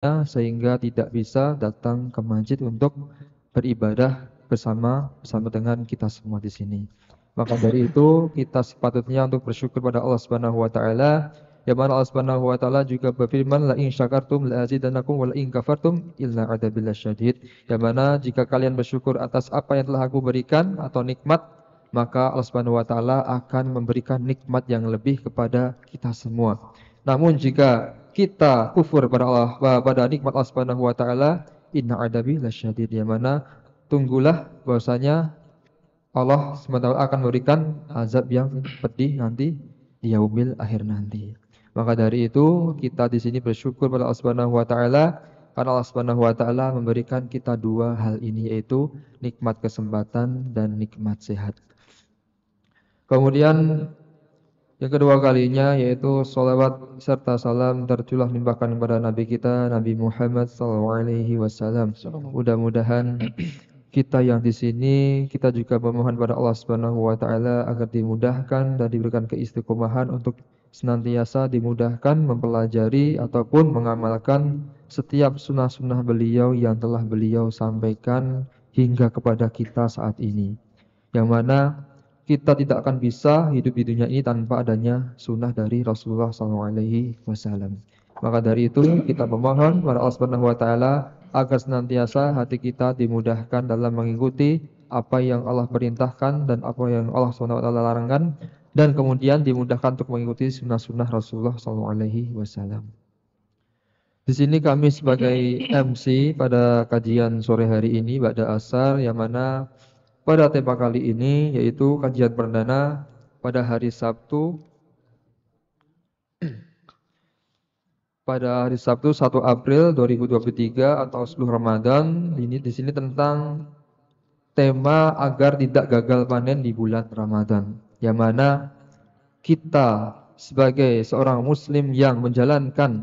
sehingga tidak bisa datang ke masjid untuk beribadah bersama dengan kita semua di sini. Maka dari itu kita sepatutnya untuk bersyukur pada Allah Subhanahu wa taala, yang mana Allah Subhanahu wa taala juga berfirman, la in syakartum la azidannakum wa la in kafartum illa adzabil syadid. Yang mana jika kalian bersyukur atas apa yang telah aku berikan atau nikmat, maka Allah Subhanahu wa taala akan memberikan nikmat yang lebih kepada kita semua. Namun jika kita kufur pada Allah, pada nikmat Allah Subhanahu wa taala, inna adabi lasyadid, yang mana tunggulah bahwasanya Allah SWT akan memberikan azab yang pedih nanti di yaumil akhir nanti. Maka dari itu kita di sini bersyukur pada Allah Subhanahu wa taala karena Allah Subhanahu wa taala memberikan kita dua hal ini, yaitu nikmat kesempatan dan nikmat sehat. Kemudian yang kedua kalinya yaitu salawat serta salam tercurah limpahkan kepada Nabi kita Nabi Muhammad SAW. Mudah-mudahan kita yang di sini kita juga memohon pada Allah Subhanahu wa taala agar dimudahkan dan diberikan keistiqomahan untuk senantiasa dimudahkan mempelajari ataupun mengamalkan setiap sunnah-sunnah beliau yang telah beliau sampaikan hingga kepada kita saat ini. Yang mana kita tidak akan bisa hidup di dunia ini tanpa adanya sunnah dari Rasulullah SAW. Maka dari itu kita memohon kepada Allah Subhanahu wa taala agar senantiasa hati kita dimudahkan dalam mengikuti apa yang Allah perintahkan dan apa yang Allah Subhanahu wa taala larangkan, dan kemudian dimudahkan untuk mengikuti sunnah-sunnah Rasulullah SAW. Di sini kami sebagai MC pada kajian sore hari ini Ba'da Asar, yang mana pada tema kali ini yaitu kajian perdana pada hari Sabtu 1 April 2023 atau sebelum Ramadan. Ini di sini tentang tema agar tidak gagal panen di bulan Ramadan. Yang mana kita sebagai seorang muslim yang menjalankan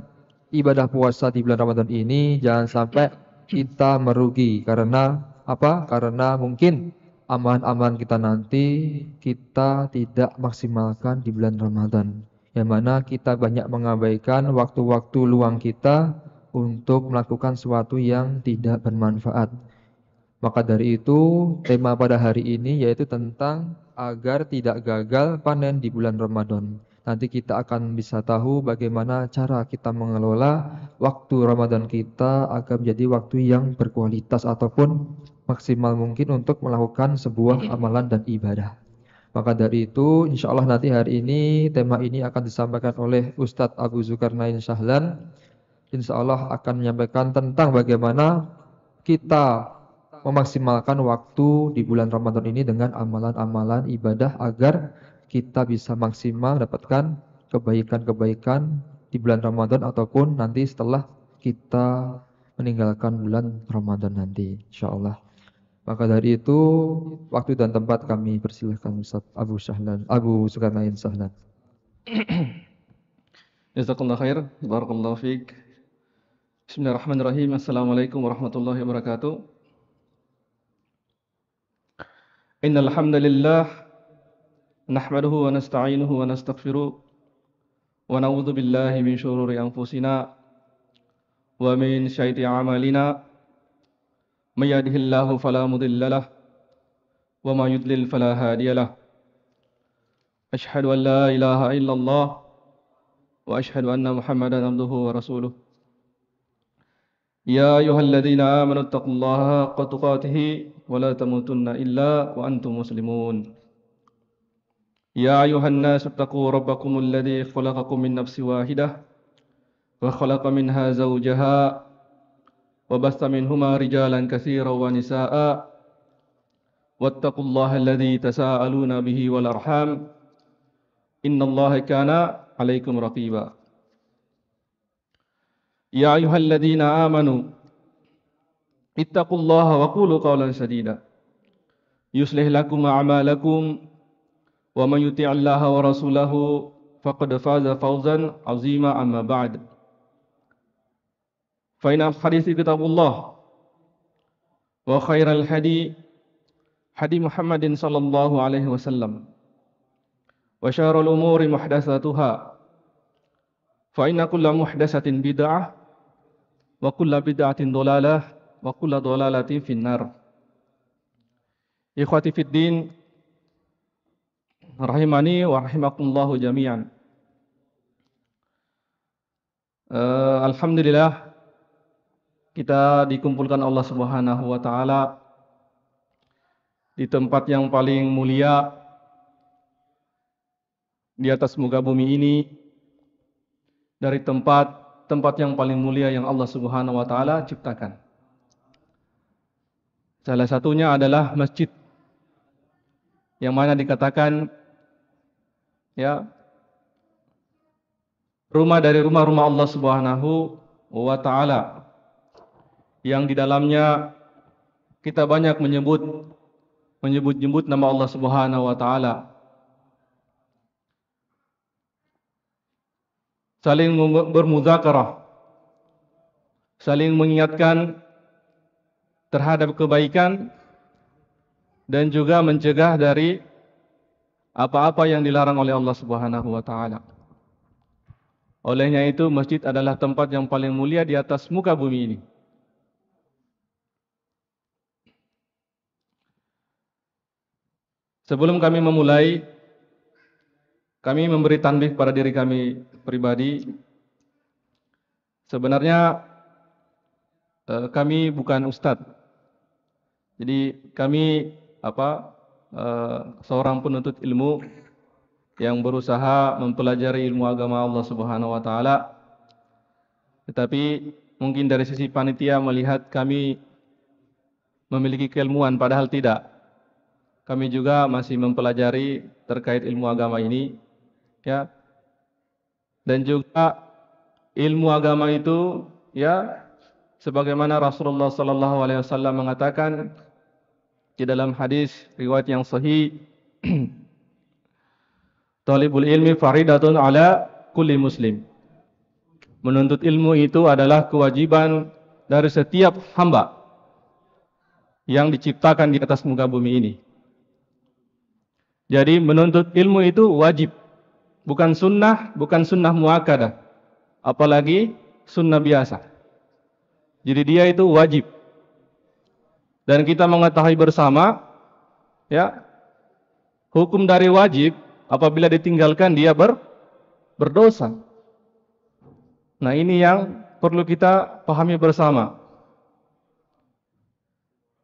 ibadah puasa di bulan Ramadan ini jangan sampai kita merugi. Karena apa? Karena mungkin amalan-amalan kita nanti kita tidak maksimalkan di bulan Ramadan, yang mana kita banyak mengabaikan waktu-waktu luang kita untuk melakukan sesuatu yang tidak bermanfaat. Maka dari itu tema pada hari ini yaitu tentang agar tidak gagal panen di bulan Ramadan. Nanti kita akan bisa tahu bagaimana cara kita mengelola waktu Ramadan kita agar menjadi waktu yang berkualitas ataupun maksimal mungkin untuk melakukan sebuah amalan dan ibadah. Maka dari itu insya Allah nanti hari ini tema ini akan disampaikan oleh Ustadz Abu Zulkarnain Shahlan. Insya Allah akan menyampaikan tentang bagaimana kita memaksimalkan waktu di bulan Ramadan ini dengan amalan-amalan ibadah agar kita bisa maksimal mendapatkan kebaikan-kebaikan di bulan Ramadan ataupun nanti setelah kita meninggalkan bulan Ramadan nanti insyaallah. Maka dari itu waktu dan tempat kami persilahkan Ustaz Abu Zulkarnain Shahlan. Jazakallah khair, barakallahu fiik. Bismillahirrahmanirrahim. Assalamualaikum warahmatullahi wabarakatuh. Innal hamdalillah nahmaduhu wa nasta'inuhu wa nastaghfiruh wa na'udzu billahi min shururi anfusina wa min sayyiati a'malina. May yahdihillahu fala mudilla lahu wa may yudlil fala hadiya lahu. Asyhadu an la ilaha illallah wa asyhadu anna Muhammadan abduhu wa rasuluh. Ya ayyuhalladzina amanu taqullaha haqqa tuqatih wa la tamutunna illa wa antum muslimun. Ya ayyuhan nasu taqu rabbakumul ladzi khalaqakum min nafsin wahidah wa khalaqa minha zawjaha wa basta minhuma rijalan katsiran wa nisaa'a wattaqullaha alladzi tasaaluna bihi wal arham innallaha kana 'alaikum raqiba. Ya ayyuhalladzina amanu ittaqullaha wa qulu qawlan sadida yuslih lakum a'malakum wa man yuti'illaha wa rasulahu faqad faza fawzan 'azima amma ba'd. Fa inna hadithi kitabullah wa khairal hadi Muhammadin sallallahu alaihi wasallam wa syarrul umuri muhdatsatuha fa inna kulla muhdatsatin bid'ah wa kullu bid'atin dhalalah wa kullu dhalalatin finnar. Ikhwati fid din, rahimani wa rahimakumullahu jami'an. Alhamdulillah kita dikumpulkan Allah Subhanahu wa taala di tempat yang paling mulia di atas muka bumi ini, dari tempat yang paling mulia yang Allah Subhanahu wa taala ciptakan. Salah satunya adalah masjid, yang mana dikatakan ya rumah dari rumah-rumah Allah Subhanahu wa taala, yang di dalamnya kita banyak menyebut nama Allah Subhanahu wa taala. Saling bermuzakarah, saling mengingatkan terhadap kebaikan dan juga mencegah dari apa-apa yang dilarang oleh Allah Subhanahu wa taala. Olehnya itu masjid adalah tempat yang paling mulia di atas muka bumi ini. Sebelum kami memulai, kami memberi tanbih pada diri kami pribadi. Sebenarnya kami bukan ustadz. Jadi kami seorang penuntut ilmu yang berusaha mempelajari ilmu agama Allah Subhanahu wa taala. Tetapi mungkin dari sisi panitia melihat kami memiliki keilmuan, padahal tidak. Kami juga masih mempelajari terkait ilmu agama ini, ya. Dan juga ilmu agama itu, ya, sebagaimana Rasulullah sallallahu alaihi wasallam mengatakan di dalam hadis riwayat yang sahih, talibul ilmi faridatun ala kulli muslim. Menuntut ilmu itu adalah kewajiban dari setiap hamba yang diciptakan di atas muka bumi ini. Jadi menuntut ilmu itu wajib, bukan sunnah muakkadah, apalagi sunnah biasa. Jadi dia itu wajib. Dan kita mengetahui bersama, ya, hukum dari wajib apabila ditinggalkan dia berdosa. Nah, ini yang perlu kita pahami bersama.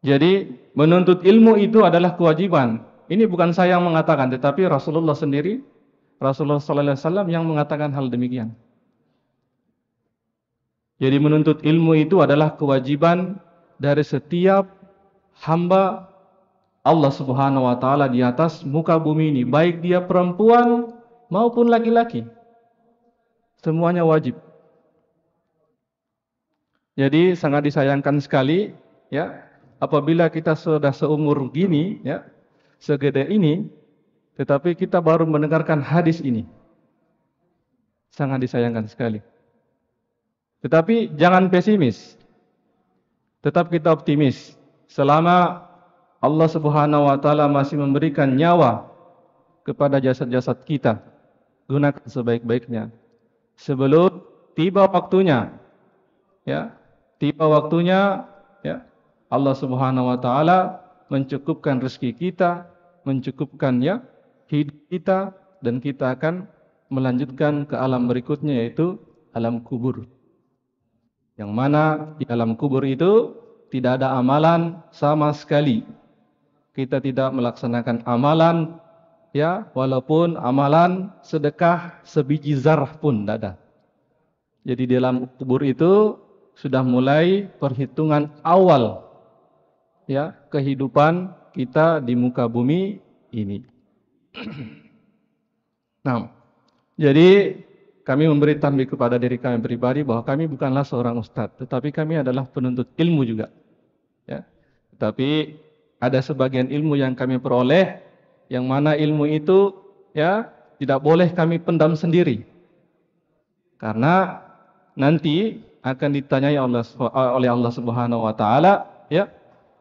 Jadi menuntut ilmu itu adalah kewajiban. Ini bukan saya yang mengatakan, tetapi Rasulullah sendiri, Rasulullah sallallahu alaihi wasallam yang mengatakan hal demikian. Jadi menuntut ilmu itu adalah kewajiban dari setiap hamba Allah Subhanahu wa taala di atas muka bumi ini, baik dia perempuan maupun laki-laki. Semuanya wajib. Jadi sangat disayangkan sekali, ya, apabila kita sudah seumur gini, ya, segede ini, tetapi kita baru mendengarkan hadis ini. Sangat disayangkan sekali. Tetapi jangan pesimis. Tetap kita optimis. Selama Allah Subhanahu wa taala masih memberikan nyawa kepada jasad-jasad kita, gunakan sebaik-baiknya. Sebelum tiba waktunya, ya, ya, Allah Subhanahu wa taala mencukupkan rezeki kita, mencukupkan, ya, hidup kita, dan kita akan melanjutkan ke alam berikutnya, yaitu alam kubur. Yang mana di alam kubur itu tidak ada amalan sama sekali. Kita tidak melaksanakan amalan, ya, walaupun amalan sedekah sebiji zarah pun tidak ada. Jadi di alam kubur itu sudah mulai perhitungan awal, ya, kehidupan kita di muka bumi ini. Nah, jadi kami memberi tanbih kepada diri kami pribadi bahwa kami bukanlah seorang ustadz, tetapi kami adalah penuntut ilmu juga. Ya. Tetapi ada sebagian ilmu yang kami peroleh, yang mana ilmu itu, ya, tidak boleh kami pendam sendiri. Karena nanti akan ditanyai oleh Allah Subhanahu wa taala, ya,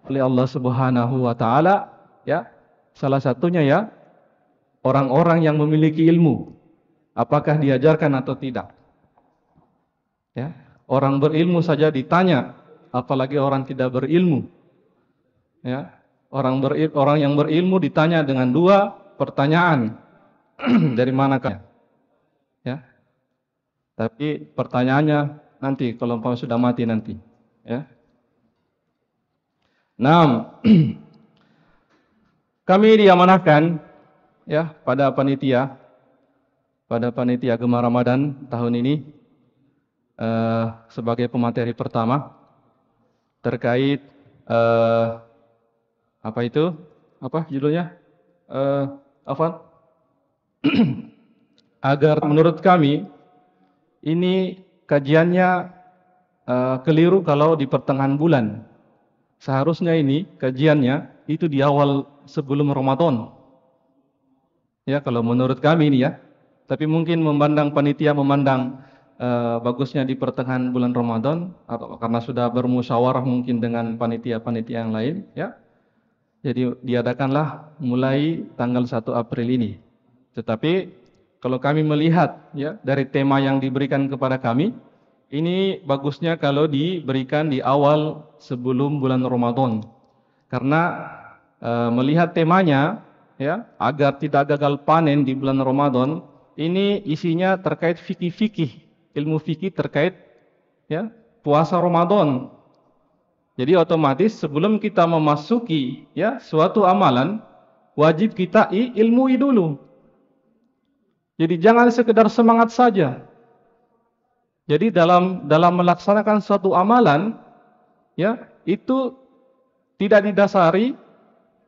oleh Allah Subhanahu wa taala, ya. Salah satunya, ya, orang-orang yang memiliki ilmu, apakah diajarkan atau tidak. Ya, Orang berilmu saja ditanya, apalagi orang tidak berilmu. Ya, orang yang berilmu ditanya dengan dua pertanyaan. Dari manakah? Ya. Tapi pertanyaannya nanti kalau umpama sudah mati nanti, ya. Nah, kami diamanahkan ya pada panitia Gema Ramadan tahun ini sebagai pemateri pertama terkait apa itu? Apa judulnya? Apa? Agar menurut kami ini kajiannya keliru kalau di pertengahan bulan. Seharusnya ini kajiannya itu di awal sebelum Ramadan. Ya, kalau menurut kami ini ya. Tapi mungkin panitia memandang bagusnya di pertengahan bulan Ramadan atau karena sudah bermusyawarah mungkin dengan panitia-panitia yang lain, ya. Jadi diadakanlah mulai tanggal 1 April ini. Tetapi kalau kami melihat ya dari tema yang diberikan kepada kami, ini bagusnya kalau diberikan di awal sebelum bulan Ramadan. Karena melihat temanya ya, agar tidak gagal panen di bulan Ramadan, ini isinya terkait fikih-fikih, ilmu fikih terkait ya puasa Ramadan. Jadi otomatis sebelum kita memasuki ya suatu amalan, wajib kita ilmui dulu. Jadi jangan sekedar semangat saja. Jadi dalam melaksanakan suatu amalan, ya itu tidak didasari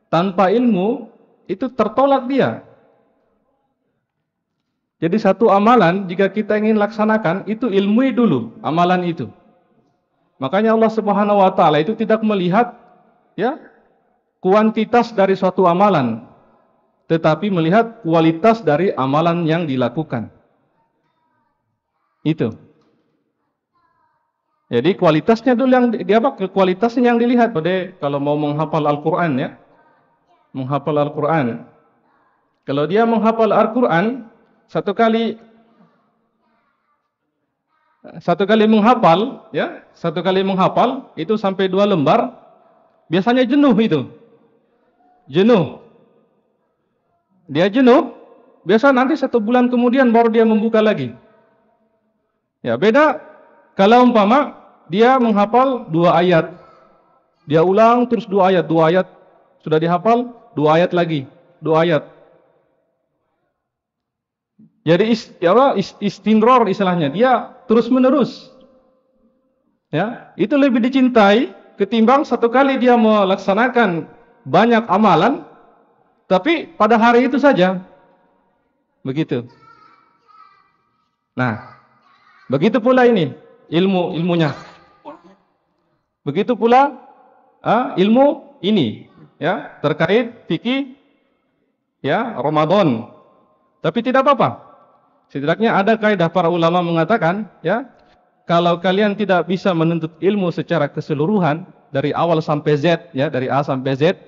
tanpa ilmu, itu tertolak dia. Jadi satu amalan jika kita ingin laksanakan itu ilmui dulu amalan itu. Makanya Allah Subhanahu wa taala itu tidak melihat ya kuantitas dari suatu amalan, tetapi melihat kualitas dari amalan yang dilakukan. Itu. Jadi kualitasnya dulu yang kualitasnya yang dilihat. Pada kalau mau menghafal Al-Qur'an ya. Menghafal Al-Qur'an. Kalau dia menghafal Al-Qur'an satu kali menghafal ya, satu kali menghafal itu sampai 2 lembar, biasanya jenuh itu. Jenuh. Dia jenuh, biasa nanti 1 bulan kemudian baru dia membuka lagi. Ya, beda kalau umpama dia menghafal 2 ayat. Dia ulang terus 2 ayat sudah dihafal, 2 ayat lagi, 2 ayat. Jadi istinror istilahnya, dia terus menerus. Ya, itu lebih dicintai ketimbang satu kali dia melaksanakan banyak amalan, tapi pada hari itu saja. Begitu. Nah, begitu pula ini ilmunya. Begitu pula ilmu ini, ya terkait fikih, ya Ramadan. Tapi tidak apa-apa. Setidaknya ada kaidah para ulama mengatakan, ya, kalau kalian tidak bisa menuntut ilmu secara keseluruhan dari awal sampai Z, ya, dari A sampai Z,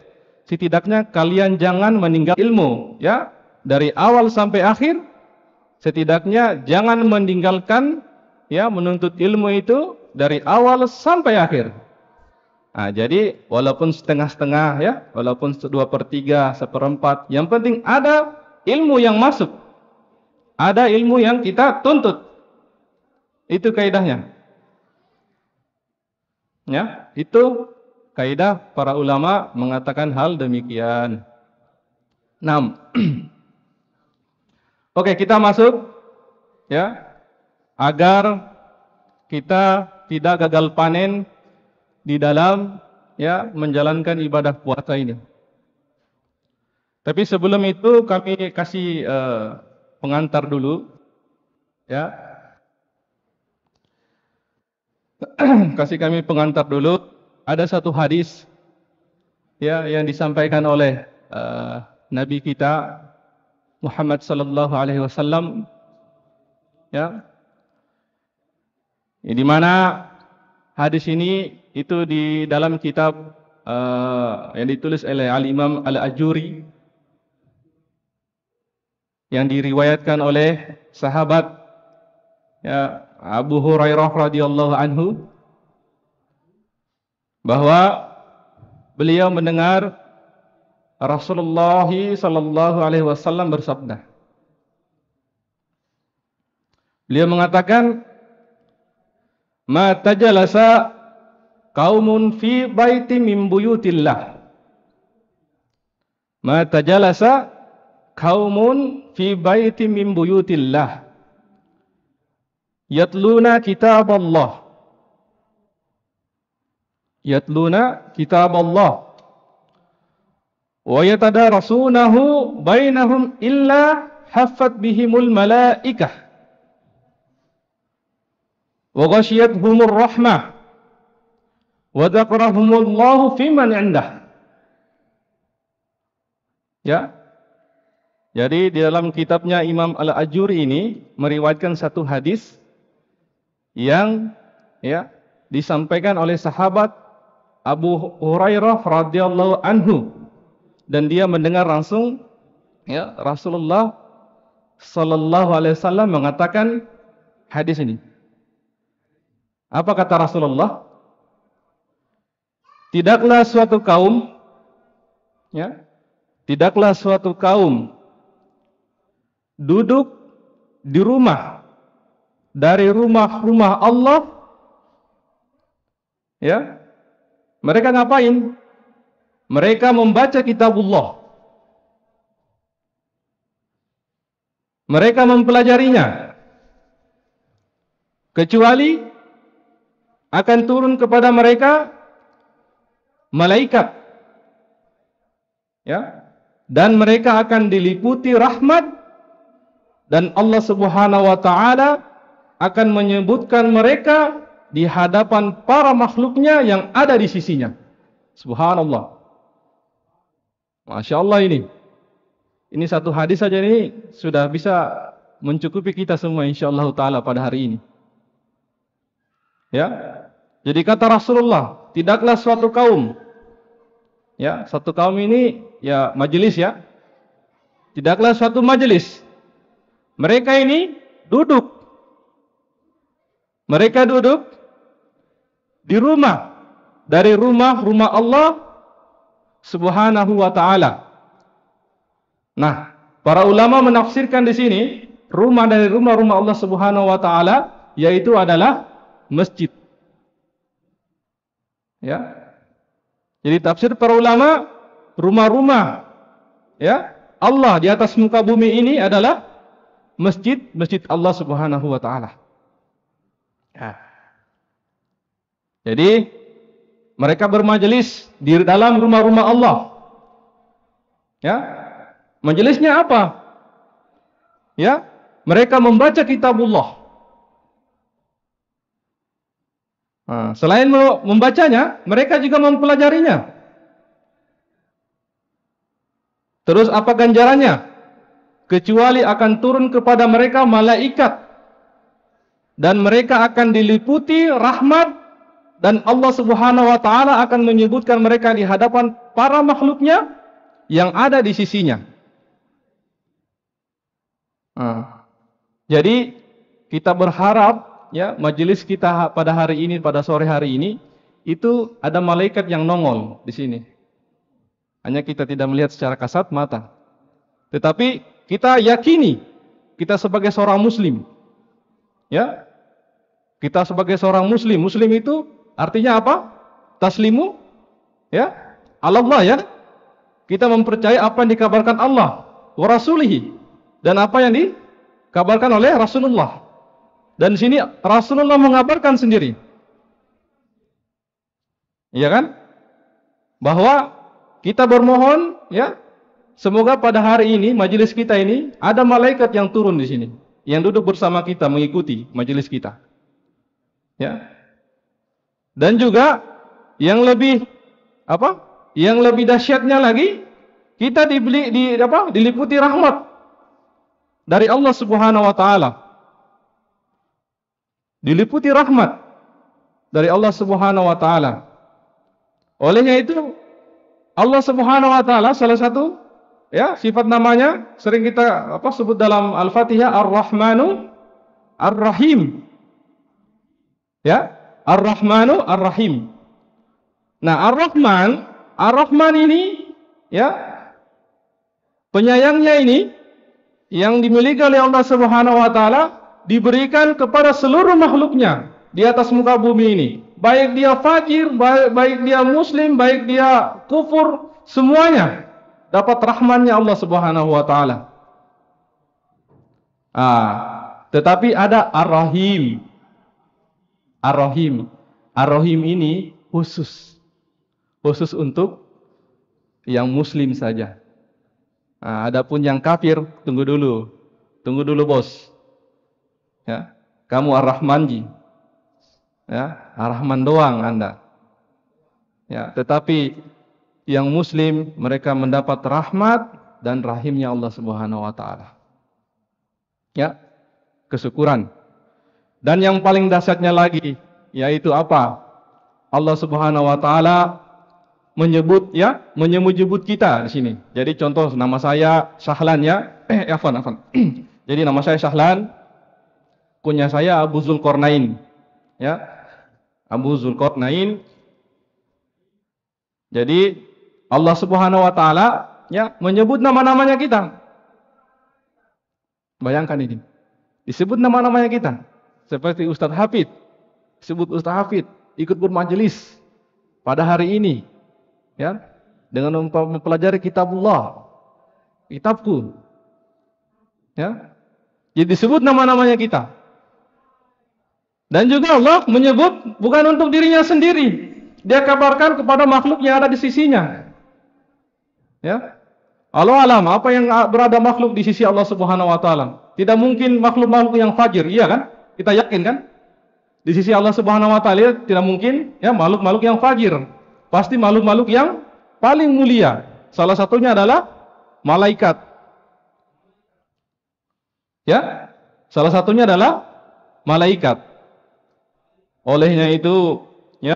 setidaknya kalian jangan meninggal ilmu, ya, dari awal sampai akhir. Setidaknya jangan meninggalkan, ya, menuntut ilmu itu dari awal sampai akhir. Nah, jadi walaupun setengah-setengah, ya, walaupun 2/3, 1/4, yang penting ada ilmu yang masuk. Ada ilmu yang kita tuntut. Itu kaidahnya. Ya, itu kaidah para ulama mengatakan hal demikian. 6. Oke, kita masuk ya. Agar kita tidak gagal panen di dalam ya menjalankan ibadah puasa ini. Tapi sebelum itu kami kasih pengantar dulu, ya. Kasih kami pengantar dulu. Ada satu hadis, ya, yang disampaikan oleh Nabi kita Muhammad sallallahu alaihi wasallam, ya. Di mana hadis ini itu di dalam kitab yang ditulis oleh Al-Imam Al-Ajuri, yang diriwayatkan oleh sahabat, ya, Abu Hurairah radhiyallahu anhu bahwa beliau mendengar Rasulullah sallallahu alaihi wasallam bersabda. Beliau mengatakan, "Ma tajalasa qaumun fi baitin min buyutillah." Ma tajalasa qaumun fi baitin min buyutillah yatluna kitaballah wa yatadarasunahu bainahum illa haffat bihimul malaikah wa ghasyiyatuhumur rahmah wa dzakarahumullahu fiman indah. Ya. Jadi di dalam kitabnya Imam Al-Ajuri ini meriwayatkan satu hadis yang ya disampaikan oleh sahabat Abu Hurairah radhiyallahu anhu, dan dia mendengar langsung ya Rasulullah sallallahu alaihi wasallam mengatakan hadis ini. Apa kata Rasulullah? Tidaklah suatu kaum ya, tidaklah suatu kaum duduk di rumah dari rumah-rumah Allah ya. Mereka ngapain? Mereka membaca kitabullah. Mereka mempelajarinya. Kecuali akan turun kepada mereka malaikat. Ya. Dan mereka akan diliputi rahmat, dan Allah Subhanahu wa taala akan menyebutkan mereka di hadapan para makhluknya yang ada di sisinya. Subhanallah. Masya Allah ini. Ini satu hadis saja ini sudah bisa mencukupi kita semua insyaallah ta'ala pada hari ini. Ya. Jadi kata Rasulullah, tidaklah suatu kaum. Ya, satu kaum ini ya majelis ya. Tidaklah suatu majelis. Mereka ini duduk. Mereka duduk di rumah dari rumah-rumah Allah Subhanahu wa taala. Nah, para ulama menafsirkan di sini rumah dari rumah-rumah Allah Subhanahu wa taala yaitu adalah masjid. Ya. Jadi tafsir para ulama, rumah-rumah ya Allah di atas muka bumi ini adalah masjid Allah Subhanahu wa taala. Ya. Jadi mereka bermajelis di dalam rumah-rumah Allah. Ya. Majelisnya apa? Ya, mereka membaca kitabullah. Nah, selain membacanya, mereka juga mempelajarinya. Terus apa ganjarannya? Kecuali akan turun kepada mereka malaikat, dan mereka akan diliputi rahmat, dan Allah Subhanahu wa taala akan menyebutkan mereka di hadapan para makhluknya yang ada di sisinya. Nah, jadi kita berharap ya majelis kita pada hari ini, pada sore hari ini itu ada malaikat yang nongol di sini. Hanya kita tidak melihat secara kasat mata. Tetapi kita yakini kita sebagai seorang muslim. Ya. Kita sebagai seorang muslim, muslim itu artinya apa? Taslimu ya, Allah ya. Kita mempercayai apa yang dikabarkan Allah wa rasulihi, dan apa yang dikabarkan oleh Rasulullah. Dan di sini Rasulullah mengabarkan sendiri. Iya kan? Bahwa kita bermohon ya, semoga pada hari ini majelis kita ini ada malaikat yang turun di sini, yang duduk bersama kita mengikuti majelis kita. Ya. Dan juga yang lebih apa? Yang lebih dahsyatnya lagi, kita diliputi rahmat dari Allah Subhanahu wa taala. Diliputi rahmat dari Allah Subhanahu wa taala. Olehnya itu Allah Subhanahu wa taala salah satu ya sifat namanya sering kita sebut dalam Al-Fatihah Ar-Rahmanu Ar-Rahim. Ya, Ar-Rahmanu Ar-Rahim. Nah, Ar-Rahman ini ya, penyayangnya ini yang dimiliki oleh Allah Subhanahu wa taala diberikan kepada seluruh makhluknya di atas muka bumi ini. Baik dia fajir, baik dia muslim, baik dia kufur, semuanya dapat rahmannya Allah Subhanahu wa taala. Tetapi ada Ar-Rahim. Ar-Rahim. Ar-Rahim ini khusus untuk yang muslim saja. Adapun yang kafir, tunggu dulu bos. Ya, kamu Ar-Rahman ji. Ya, Ar-Rahman doang Anda. Ya, tetapi yang muslim mereka mendapat rahmat dan rahimnya Allah Subhanahu wa taala. Ya, kesyukuran. Dan yang paling dahsyatnya lagi yaitu apa? Allah Subhanahu wa taala menyebut kita di sini. Jadi contoh nama saya Sahlan ya. Afwan. Jadi nama saya Sahlan. Kunya saya Abu Zulkarnain. Ya. Abu Zulkarnain. Jadi Allah Subhanahu wa taala ya menyebut nama-namanya kita. Bayangkan ini. Disebut nama-namanya kita. Seperti Ustaz Hafid. Disebut Ustaz Hafid ikut bermajelis pada hari ini. Ya, dengan mempelajari kitabullah, kitabku. Ya. Jadi disebut nama-namanya kita. Dan juga Allah menyebut bukan untuk dirinya sendiri. Dia kabarkan kepada makhluk yang ada di sisinya. Ya. Allah alam apa yang berada makhluk di sisi Allah Subhanahu wa taala. Tidak mungkin makhluk-makhluk yang fajir, iya kan? Kita yakin kan? Di sisi Allah Subhanahu wa taala tidak mungkin ya makhluk-makhluk yang fajir. Pasti makhluk-makhluk yang paling mulia. Salah satunya adalah malaikat. Ya, salah satunya adalah malaikat. Olehnya itu, ya,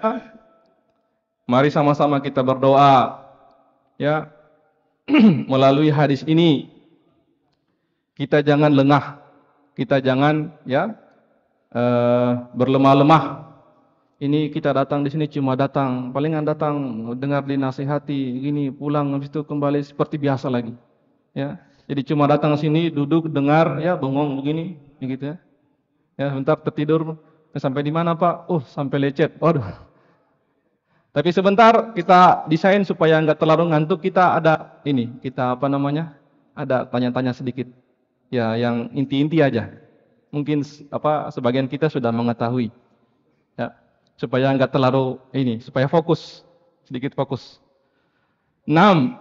mari sama-sama kita berdoa, ya, melalui hadis ini. Kita jangan lengah, kita jangan, ya, berlemah-lemah. Ini kita datang di sini cuma datang, palingan datang dengar dinasihati, gini pulang habis itu kembali seperti biasa lagi. Ya, jadi cuma datang sini duduk dengar, ya bengong begini, gitu ya. Ya, bentar tertidur, sampai di mana Pak? Sampai lecet. Waduh. Tapi sebentar kita desain supaya nggak terlalu ngantuk, kita ada ini, kita apa namanya? Ada tanya-tanya sedikit. Ya, yang inti-inti aja. Mungkin sebagian kita sudah mengetahui. Ya. Supaya enggak terlalu ini, supaya fokus, sedikit fokus. 6.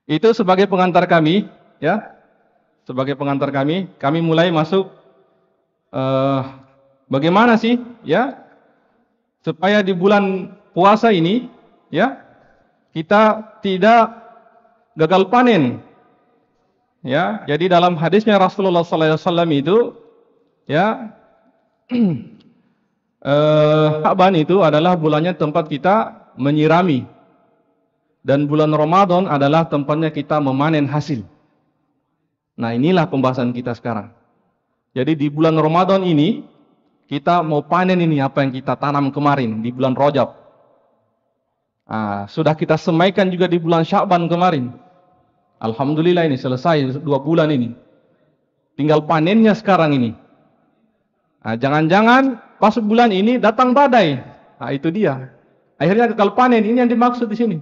Itu sebagai pengantar kami, ya. Sebagai pengantar kami mulai masuk bagaimana sih, ya? Supaya di bulan puasa ini, ya, kita tidak gagal panen. Ya, jadi dalam hadisnya Rasulullah sallallahu alaihi wasallam itu, ya, Sya'ban itu adalah bulannya tempat kita menyirami. Dan bulan Ramadan adalah tempatnya kita memanen hasil. Nah, inilah pembahasan kita sekarang. Jadi di bulan Ramadan ini kita mau panen ini apa yang kita tanam kemarin di bulan Rajab. Sudah kita semaikan juga di bulan Sya'ban kemarin. Alhamdulillah ini selesai 2 bulan ini. Tinggal panennya sekarang ini. Jangan-jangan pas bulan ini datang badai. Itu dia. Akhirnya gagal panen, ini yang dimaksud di sini.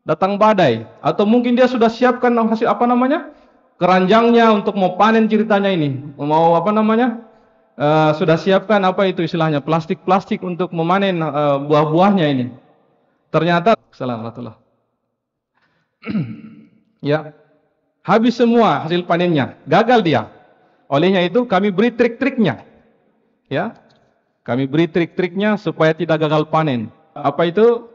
Datang badai, atau mungkin dia sudah siapkan hasil apa namanya? Keranjangnya untuk mau panen ceritanya ini. Mau apa namanya? Sudah siapkan apa itu istilahnya? Plastik-plastik untuk memanen buah-buahnya ini. Ternyata Assalamualaikum. Ya. Habis semua hasil panennya, gagal dia. Olehnya itu kami beri trik-triknya. Ya. Kami beri trik-triknya supaya tidak gagal panen. Apa itu?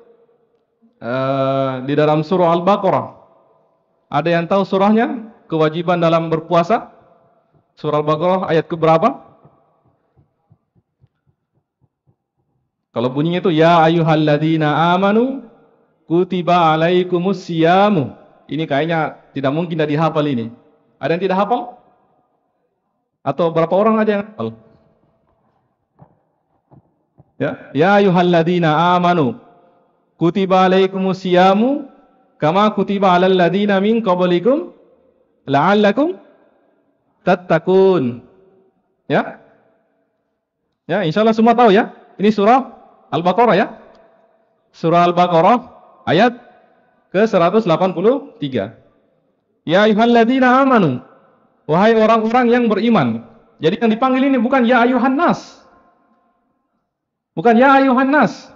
Di dalam surah Al-Baqarah. Ada yang tahu surahnya? Kewajiban dalam berpuasa? Surah Al-Baqarah ayat keberapa? Kalau bunyinya itu ya ayyuhalladzina amanu kutiba alaikumus siyamu. Ini kayaknya tidak mungkin tidak dihafal ini. Ada yang tidak hafal? Atau berapa orang aja yang hafal? Ya ayyuhalladzina amanu kutiba alaikumusyamu kama kutiba alal ladzina min qablikum la'allakum tattaqun. Ya. Ya, insyaallah semua tahu ya. Ini surah Al-Baqarah ya. Surah Al-Baqarah ayat ke-183. Ya ayyuhalladzina amanu, wahai orang-orang yang beriman. Jadi yang dipanggil ini bukan ya ayyuhan nas. Bukan ya ayyuhan nas.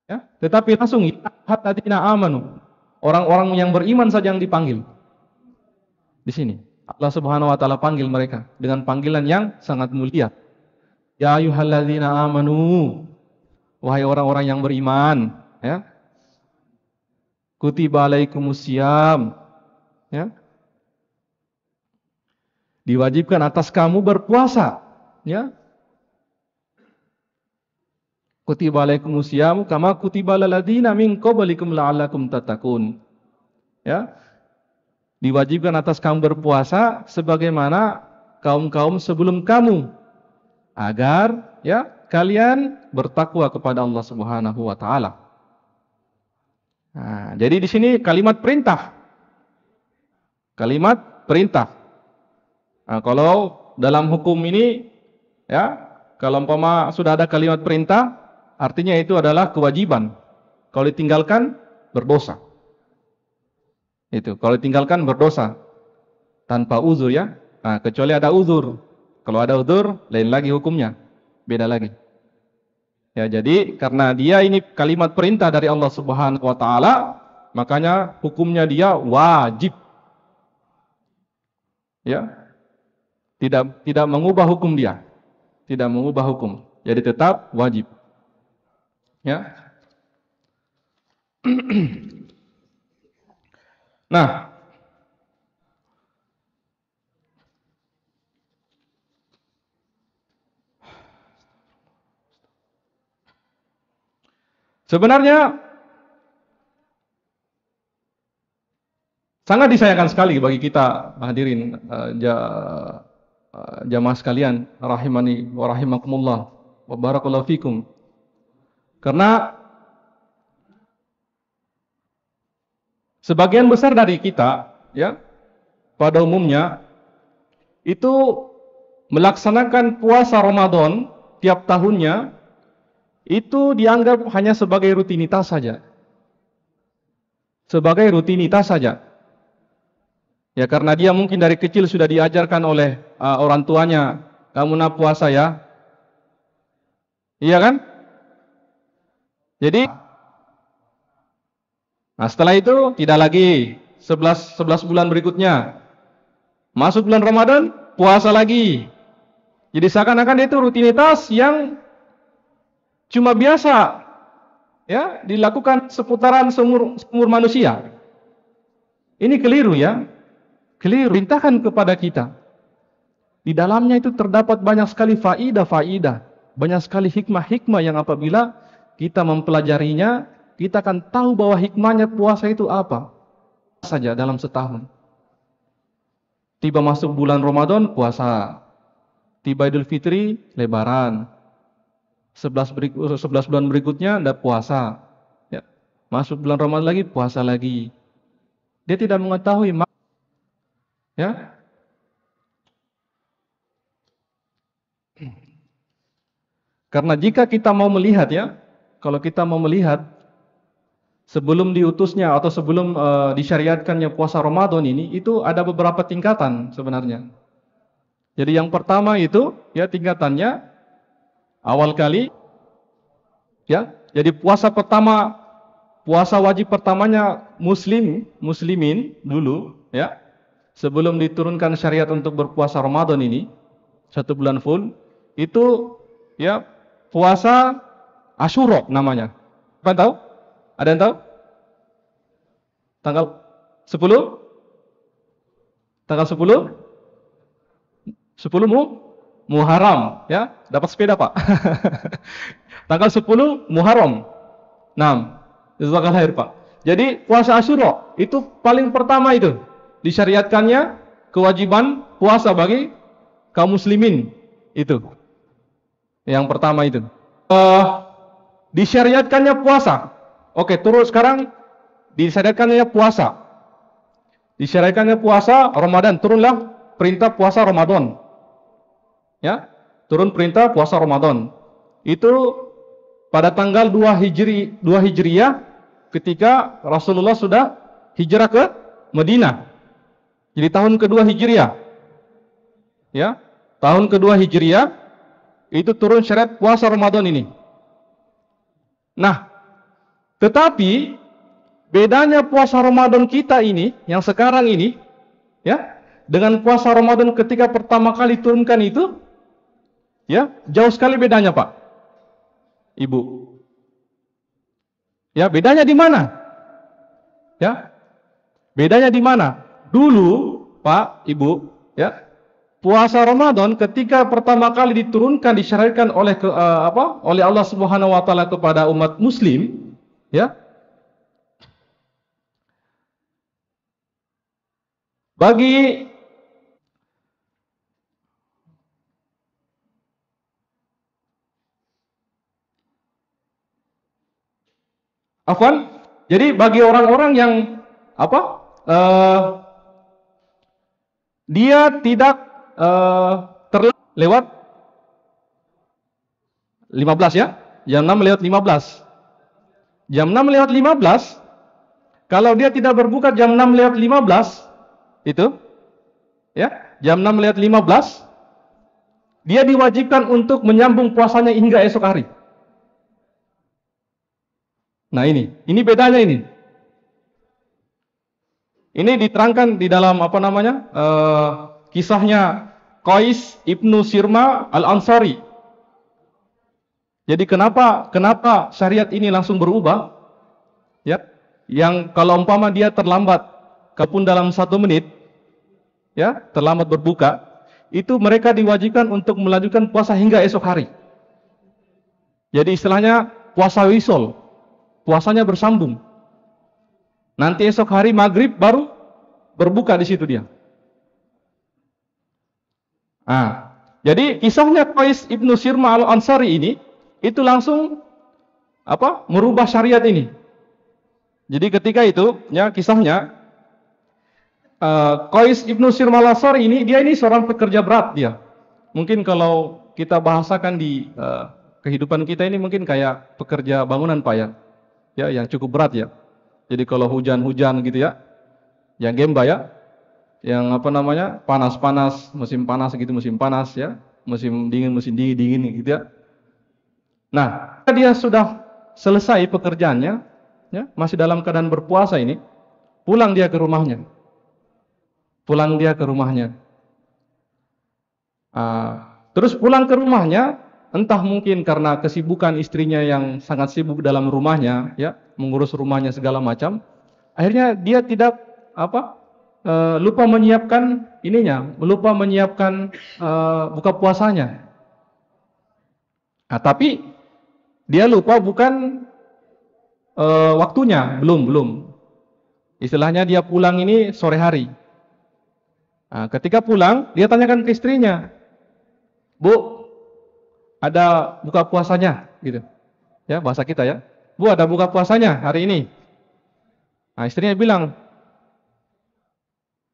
Ya, tetapi langsung ya ayyuhalladzina amanu. Orang-orang yang beriman saja yang dipanggil. Di sini Allah Subhanahu wa taala panggil mereka dengan panggilan yang sangat mulia. Ya ayyuhalladzina amanu, wahai orang-orang yang beriman, ya. Kutiba alaikumusiyam, ya. Diwajibkan atas kamu berpuasa, ya. Kutiba alaikumusiyam kama kutiba alal ladzina min qablikum la'allakum tattaqun. Ya. Diwajibkan atas kamu berpuasa sebagaimana kaum-kaum sebelum kamu, agar ya kalian bertakwa kepada Allah Subhanahu wa taala. Nah, jadi di sini kalimat perintah. Kalimat perintah. Nah, kalau dalam hukum ini ya, kalau umpama sudah ada kalimat perintah, artinya itu adalah kewajiban. Kalau ditinggalkan berdosa. Itu, kalau ditinggalkan berdosa tanpa uzur ya. Nah, kecuali ada uzur. Kalau ada uzur, lain lagi hukumnya, beda lagi. Ya, jadi karena dia ini kalimat perintah dari Allah Subhanahu wa taala, makanya hukumnya dia wajib. Ya. Tidak mengubah hukum dia. Tidak mengubah hukum. Jadi tetap wajib. Ya. Nah, sebenarnya sangat disayangkan sekali bagi kita hadirin jamaah sekalian, rahimani wa rahimakumullah wa barakallahu fikum. Karena sebagian besar dari kita ya pada umumnya itu melaksanakan puasa Ramadan tiap tahunnya itu dianggap hanya sebagai rutinitas saja. Sebagai rutinitas saja. Ya karena dia mungkin dari kecil sudah diajarkan oleh orang tuanya, kamu nak puasa ya. Iya kan? Jadi nah setelah itu tidak lagi 11 bulan berikutnya. Masuk bulan Ramadan, puasa lagi. Jadi seakan-akan itu rutinitas yang cuma biasa ya dilakukan seputaran seumur manusia. Ini keliru ya. Keliru. Perintahkan kepada kita. Di dalamnya itu terdapat banyak sekali faidah-faidah, banyak sekali hikmah-hikmah yang apabila kita mempelajarinya, kita akan tahu bahwa hikmahnya puasa itu apa saja dalam setahun. Tiba masuk bulan Ramadan, puasa. Tiba Idul Fitri, Lebaran. 11 bulan berikutnya, ada puasa. Ya. Masuk bulan Ramadan lagi, puasa lagi. Dia tidak mengetahui. Ya. Karena jika kita mau melihat ya, kalau kita mau melihat sebelum diutusnya atau sebelum disyariatkannya puasa Ramadan ini, itu ada beberapa tingkatan sebenarnya. Jadi yang pertama itu ya tingkatannya awal kali ya. Jadi puasa pertama, puasa wajib pertamanya muslimin dulu ya. Sebelum diturunkan syariat untuk berpuasa Ramadan ini 1 bulan full, itu ya puasa Asyura namanya. Apa tahu? Ada yang tahu? Tanggal 10? Tanggal 10? 10 Muharram, ya. Dapat sepeda, Pak. Tanggal 10 Muharram. Nah, jazakallahu khair, Pak. Jadi puasa Asyura itu paling pertama itu disyariatkannya kewajiban puasa bagi kaum muslimin itu. Yang pertama itu. Disyariatkannya puasa. Oke, turun sekarang disyariatkannya puasa. Disyariatkannya puasa Ramadan, turunlah perintah puasa Ramadan. Ya, turun perintah puasa Ramadan. Itu pada tanggal 2 Hijriah ketika Rasulullah sudah hijrah ke Madinah. Jadi tahun kedua Hijriah. Ya, tahun kedua Hijriah itu turun syariat puasa Ramadan ini. Nah, tetapi bedanya puasa Ramadan kita ini yang sekarang ini, ya, dengan puasa Ramadan ketika pertama kali turunkan itu, ya, jauh sekali bedanya, Pak, Ibu. Ya, bedanya di mana? Ya, bedanya di mana? Dulu, Pak, Ibu, ya, puasa Ramadan ketika pertama kali diturunkan disyariatkan oleh oleh Allah Subhanahu wa taala kepada umat muslim, ya. Bagi jadi bagi orang-orang yang dia tidak lewat 15 ya, jam 6 lewat 15. Jam 6 lewat 15, kalau dia tidak berbuka jam 6 lewat 15, itu, ya, jam 6 lewat 15, dia diwajibkan untuk menyambung puasanya hingga esok hari. Nah ini bedanya ini. Ini diterangkan di dalam kisahnya Qais ibnu Sirma al-Ansari. Jadi kenapa syariat ini langsung berubah? Ya, yang kalau umpama dia terlambat, kalaupun dalam 1 menit, ya, terlambat berbuka, itu mereka diwajibkan untuk melanjutkan puasa hingga esok hari. Jadi istilahnya puasa wisol, puasanya bersambung. Nanti esok hari maghrib baru berbuka di situ dia. Nah, jadi kisahnya Qais ibnu Sirma al-Ansari ini itu langsung merubah syariat ini. Jadi ketika itu, ya, kisahnya Qais ibnu Sirma al-Ansari ini seorang pekerja berat dia. Mungkin kalau kita bahasakan di kehidupan kita ini mungkin kayak pekerja bangunan, Pak, ya. Ya, yang cukup berat ya. Jadi kalau hujan-hujan gitu ya, yang gemba ya, yang panas-panas, musim panas gitu, musim panas ya, musim dingin gitu ya. Nah, dia sudah selesai pekerjaannya, ya, masih dalam keadaan berpuasa ini, pulang dia ke rumahnya. Terus pulang ke rumahnya, entah mungkin karena kesibukan istrinya yang sangat sibuk dalam rumahnya, ya, mengurus rumahnya segala macam, akhirnya dia tidak lupa menyiapkan buka puasanya. Nah, tapi dia lupa bukan waktunya, belum. Istilahnya dia pulang ini sore hari. Nah, ketika pulang, dia tanyakan ke istrinya, "Bu, ada buka puasanya?" gitu. Ya, bahasa kita ya. "Bu, ada buka puasanya hari ini?" Nah, istrinya bilang,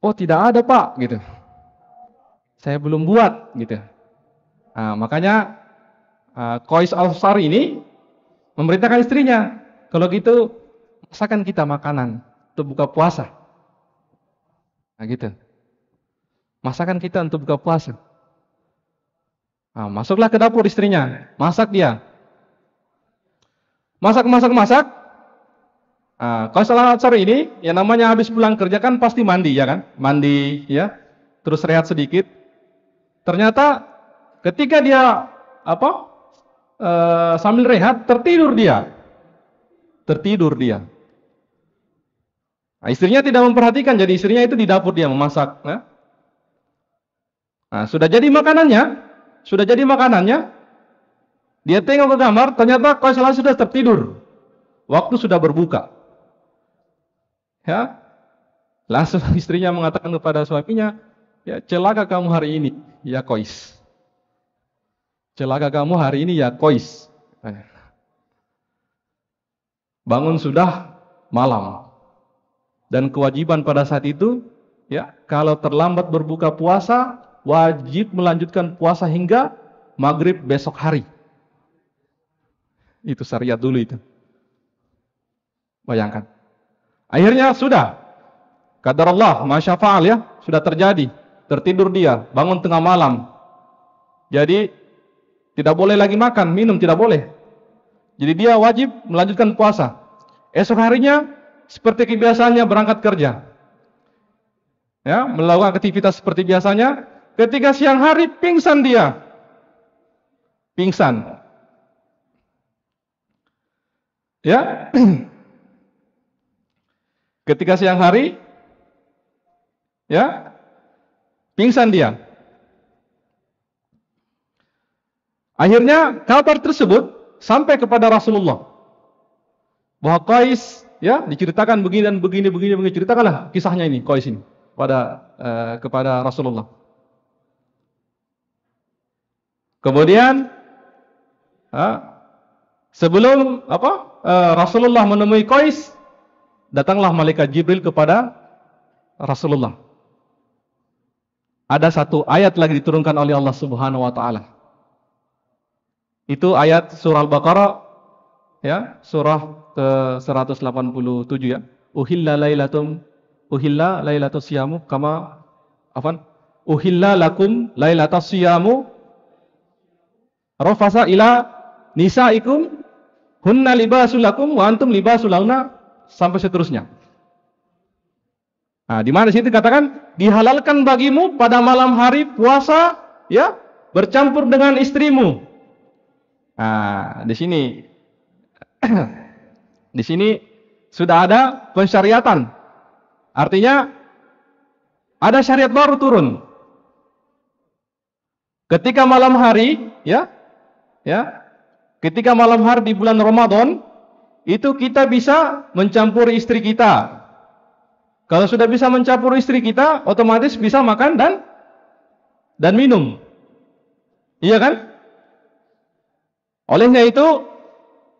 "Oh, tidak ada, Pak," gitu. "Saya belum buat," gitu. Nah, makanya Qais al-Ansari ini memerintahkan istrinya, "Kalau gitu, masakan kita makanan untuk buka puasa." Nah, gitu. Masakan kita untuk buka puasa. Nah, masuklah ke dapur istrinya, masak dia. Masak. Qais al-Ansari ini, yang namanya habis pulang kerja kan pasti mandi ya kan? Mandi ya, terus rehat sedikit. Ternyata ketika dia sambil rehat tertidur dia. Nah, istrinya tidak memperhatikan, jadi istrinya itu di dapur dia memasak. Ya. Nah, sudah jadi makanannya, dia tengok ke kamar, ternyata Qais al-Ansari sudah tertidur. Waktu sudah berbuka. Ya, langsung istrinya mengatakan kepada suaminya, "Ya, celaka kamu hari ini, ya Qais. Celaka kamu hari ini, ya Qais." Bangun sudah malam. Dan kewajiban pada saat itu, ya, kalau terlambat berbuka puasa, wajib melanjutkan puasa hingga maghrib besok hari. Itu syariat dulu itu. Bayangkan. Akhirnya sudah. Qadarullah, masyafa'al ya, sudah terjadi. Tertidur dia, bangun tengah malam. Jadi, tidak boleh lagi makan, minum, tidak boleh. Jadi dia wajib melanjutkan puasa. Esok harinya, seperti kebiasaannya berangkat kerja. Ya, melakukan aktivitas seperti biasanya. Ketika siang hari, pingsan dia. Pingsan. Ya. Ketika siang hari, ya, pingsan dia. Akhirnya kabar tersebut sampai kepada Rasulullah. Bahwa Qais, ya, diceritakan begini dan begini. Ceritakanlah kisahnya ini, Qais ini kepada Rasulullah. Kemudian sebelum Rasulullah menemui Qais, datanglah malaikat Jibril kepada Rasulullah. Ada satu ayat lagi diturunkan oleh Allah Subhanahu wa taala. Itu ayat surah Al-Baqarah, ya, surah ke-187 ya. Uhilla lailatus siyamu uhilla lakum lailatus siyamu rafasa ila nisaikum hunna libasul lakum wa antum libasul lahunna, sampai seterusnya. Nah, di mana situ dikatakan dihalalkan bagimu pada malam hari puasa, ya, bercampur dengan istrimu. Nah, di sini sudah ada pensyariatan. Artinya ada syariat baru turun. Ketika malam hari, ya, ketika malam hari di bulan Ramadan, itu kita bisa mencampuri istri kita. Kalau sudah bisa mencampuri istri kita, otomatis bisa makan dan minum. Iya kan? Olehnya itu,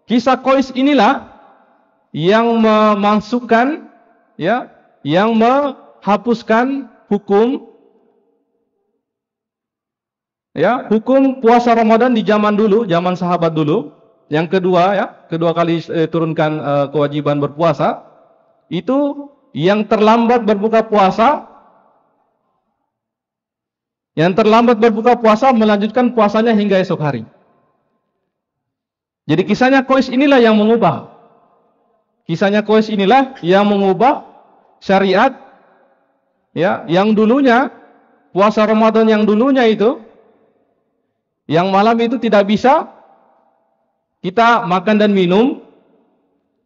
kisah Qais inilah yang memasukkan, ya, yang menghapuskan hukum, ya, hukum puasa Ramadan di zaman dulu, zaman sahabat dulu. Yang kedua, ya, kedua kali turunkan kewajiban berpuasa, itu yang terlambat berbuka puasa, melanjutkan puasanya hingga esok hari. Jadi kisahnya Qais inilah yang mengubah. Syariat, ya, yang dulunya puasa Ramadan yang dulunya itu, yang malam itu tidak bisa kita makan dan minum,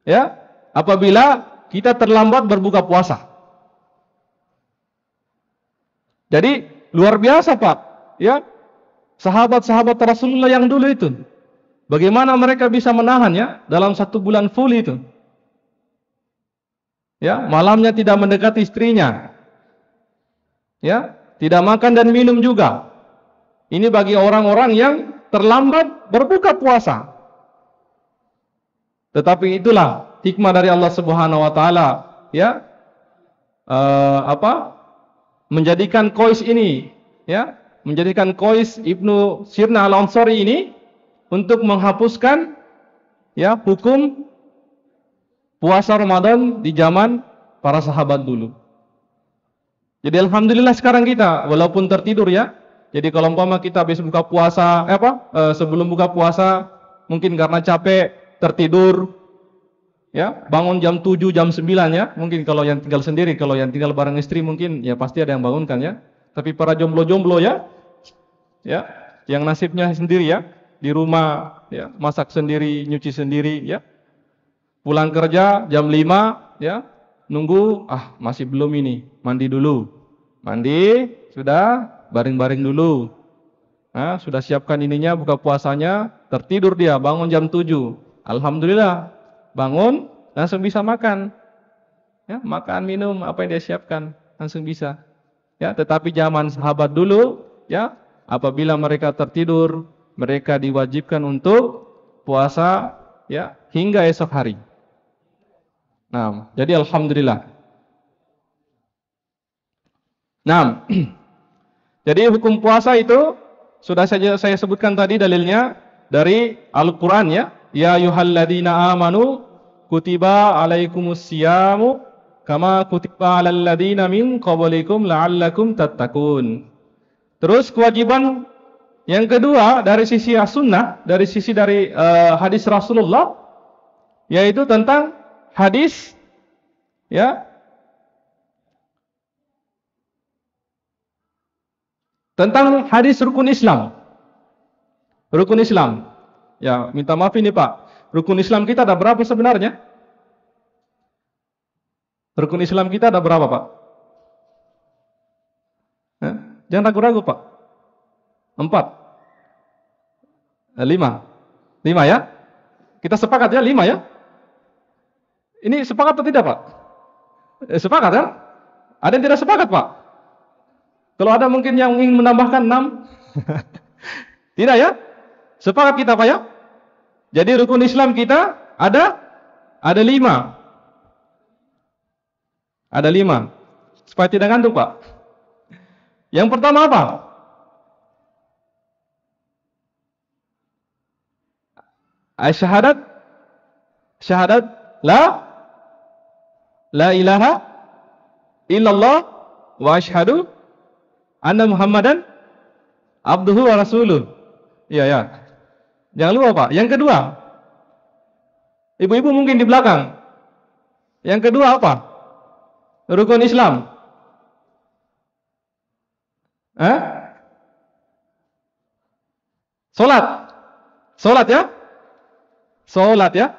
ya, apabila kita terlambat berbuka puasa. Jadi luar biasa, Pak, ya, sahabat-sahabat Rasulullah yang dulu itu. Bagaimana mereka bisa menahan, ya, dalam 1 bulan full itu. Ya, malamnya tidak mendekati istrinya. Ya, tidak makan dan minum juga. Ini bagi orang-orang yang terlambat berbuka puasa. Tetapi itulah hikmah dari Allah Subhanahu wa taala, ya. Menjadikan Qais ini, ya, menjadikan Qais Ibnu Sirna Al-Ansari ini untuk menghapuskan, ya, hukum puasa Ramadan di zaman para sahabat dulu. Jadi alhamdulillah sekarang kita walaupun tertidur, ya. Jadi kalau umpama kita habis buka puasa, sebelum buka puasa mungkin karena capek tertidur, ya, bangun jam 7, jam 9, ya. Mungkin kalau yang tinggal sendiri, kalau yang tinggal bareng istri mungkin ya pasti ada yang bangunkan, ya. Tapi para jomblo-jomblo, ya, yang nasibnya sendiri, ya, di rumah, ya, masak sendiri, nyuci sendiri, ya. Pulang kerja jam 5, ya, nunggu, masih belum ini, mandi dulu. Mandi, sudah baring-baring dulu. Sudah siapkan ininya, buka puasanya, tertidur dia, bangun jam 7. Alhamdulillah, bangun, langsung bisa makan. Ya, makan, minum, apa yang dia siapkan, langsung bisa. Ya, tetapi zaman sahabat dulu, ya, apabila mereka tertidur, mereka diwajibkan untuk puasa ya hingga esok hari. Nah, jadi alhamdulillah. Nah, jadi hukum puasa itu sudah saja saya sebutkan tadi dalilnya dari Al-Qur'an ya. Ya ayyuhalladzina amanu kutiba alaikumusyamu kama kutiba alal ladzina min qablikum la'allakum tattaqun. Terus kewajiban yang kedua dari sisi as-sunnah, dari sisi dari hadis Rasulullah, yaitu tentang hadis ya tentang hadis rukun Islam. Rukun Islam. Ya, minta maaf ini Pak. Rukun Islam kita ada berapa sebenarnya? Rukun Islam kita ada berapa Pak? Jangan ragu-ragu Pak. 4. 5 ya? Kita sepakat ya 5 ya? Ini sepakat atau tidak Pak? Sepakat kan? Ada yang tidak sepakat Pak? Kalau ada mungkin yang ingin menambahkan 6. Tidak ya? Sepakat kita Pak ya? Jadi rukun Islam kita ada 5. Ada 5. Supaya tidak ngantuk Pak. Yang pertama apa? Syahadat la ilaha illallah wa asyhadu anna Muhammadan abduhu wa rasuluh. Iya ya. Jangan lupa Pak. Yang kedua. Ibu-ibu mungkin di belakang. Yang kedua apa? Rukun Islam. Salat ya? Salat ya?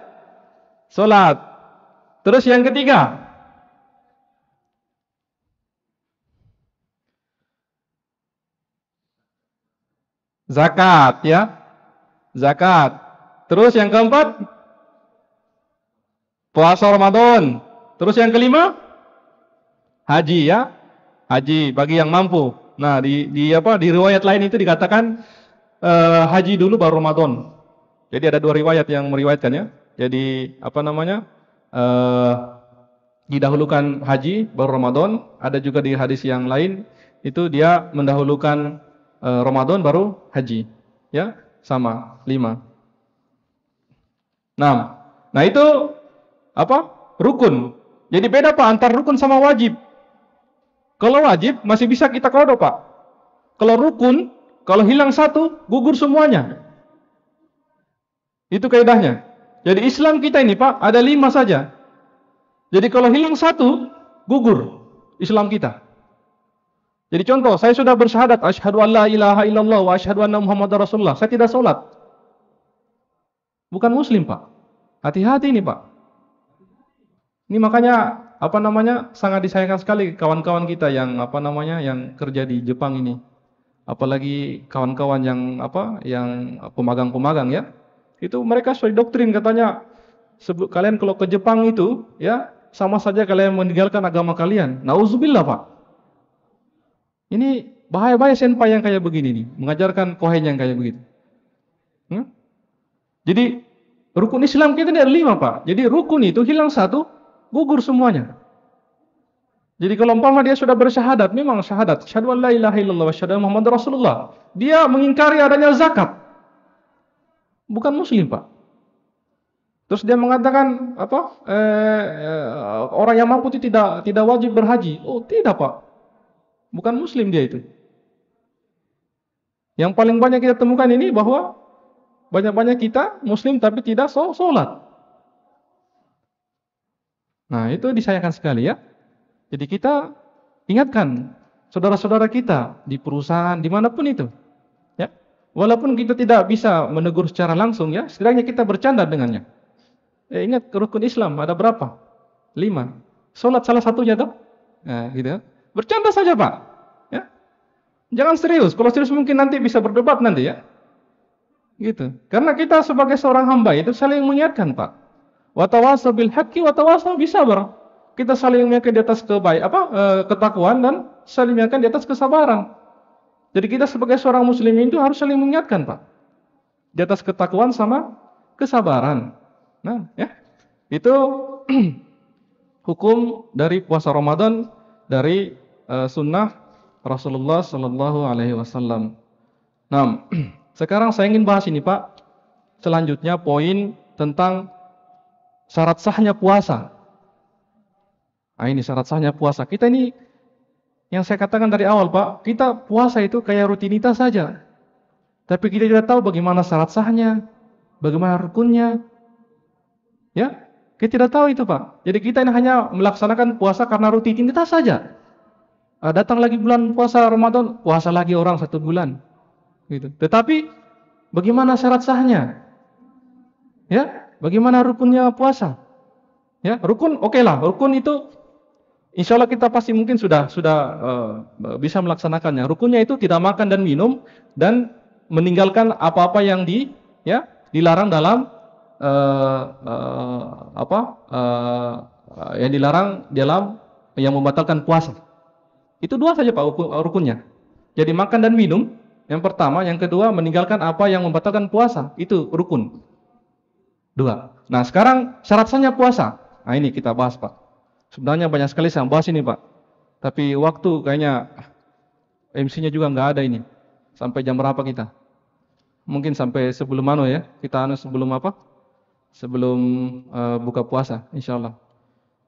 Salat. Terus yang ketiga. Zakat ya? Zakat. Terus yang keempat, puasa Ramadan. Terus yang kelima, haji ya? Haji bagi yang mampu. Nah, di riwayat lain itu dikatakan haji dulu baru Ramadan. Jadi ada 2 riwayat yang meriwayatkannya. Jadi didahulukan haji baru Ramadan. Ada juga di hadis yang lain itu dia mendahulukan Ramadan baru haji. Ya, sama 5. Nah itu rukun. Jadi beda Pak antar rukun sama wajib. Kalau wajib masih bisa kita qada Pak. Kalau rukun, kalau hilang satu, gugur semuanya. Itu kaidahnya. Jadi Islam kita ini Pak ada 5 saja. Jadi kalau hilang satu, gugur Islam kita. Jadi contoh, saya sudah bersyahadat asyhadu an la ilaha illallah wa asyhadu anna Muhammadar Rasulullah. Saya tidak salat. Bukan muslim, Pak. Hati-hati ini, Pak. Ini makanya sangat disayangkan sekali kawan-kawan kita yang yang kerja di Jepang ini. Apalagi kawan-kawan yang pemagang-pemagang ya. Itu mereka sesuai doktrin katanya kalian kalau ke Jepang itu ya sama saja kalian meninggalkan agama kalian. Nauzubillah, Pak. Ini bahaya-bahaya senpai yang kayak begini nih, mengajarkan kohen yang kayak begitu. Jadi rukun Islam kita ini ada 5, Pak. Jadi rukun itu hilang satu, gugur semuanya. Jadi kalau umpama dia sudah bersyahadat, memang syahadat, syahadu an la ilaha illallah wa syahadu Muhammadar Rasulullah. Dia mengingkari adanya zakat. Bukan muslim, Pak. Terus dia mengatakan orang yang mampu itu tidak wajib berhaji. Oh, tidak, Pak. Bukan muslim dia itu. Yang paling banyak kita temukan ini bahwa banyak-banyak kita muslim tapi tidak sholat. Nah, itu disayangkan sekali ya. Jadi kita ingatkan saudara-saudara kita di perusahaan dimanapun itu, ya. Walaupun kita tidak bisa menegur secara langsung ya, setidaknya kita bercanda dengannya. Ingat rukun Islam ada berapa? 5. Sholat salah satunya toh. Nah, gitu. Bercanda saja, Pak. Ya. Jangan serius. Kalau serius mungkin nanti bisa berdebat nanti ya. Gitu. Karena kita sebagai seorang hamba itu saling mengingatkan, Pak. Wa tawassaw bil haqqi wa tawassaw bis sabr. Kita saling mengingatkan di atas ketakwaan dan saling mengingatkan di atas kesabaran. Jadi kita sebagai seorang muslim itu harus saling mengingatkan, Pak. Di atas ketakwaan sama Kesabaran. Nah, ya. Itu hukum dari puasa Ramadan dari sunnah Rasulullah Sallallahu Alaihi Wasallam. Nah, sekarang saya ingin bahas ini Pak. Selanjutnya poin tentang syarat sahnya puasa. Nah, ini syarat sahnya puasa. Kita ini yang saya katakan dari awal Pak, kita puasa itu kayak rutinitas saja. Tapi kita tidak tahu bagaimana syarat sahnya, bagaimana rukunnya. Ya, kita tidak tahu itu Pak. Jadi kita ini hanya melaksanakan puasa karena rutinitas saja. Datang lagi bulan puasa Ramadan, puasa lagi orang 1 bulan. Gitu. Tetapi bagaimana syarat sahnya? Ya, bagaimana rukunnya puasa? Ya, rukun oke lah. Rukun itu insya Allah kita pasti mungkin sudah bisa melaksanakannya. Rukunnya itu tidak makan dan minum dan meninggalkan apa-apa yang dilarang dalam yang dilarang dalam yang membatalkan puasa. Itu 2 saja Pak rukunnya. Jadi makan dan minum yang pertama, yang kedua meninggalkan apa yang membatalkan puasa. Itu rukun. 2. Nah, sekarang syarat sahnya puasa. Nah, ini kita bahas Pak. Sebenarnya banyak sekali saya bahas ini Pak. Tapi waktu kayaknya MC-nya juga nggak ada ini. Sampai jam berapa kita? Mungkin sampai sebelum ya. Kita sebelum apa? Sebelum buka puasa, insya Allah.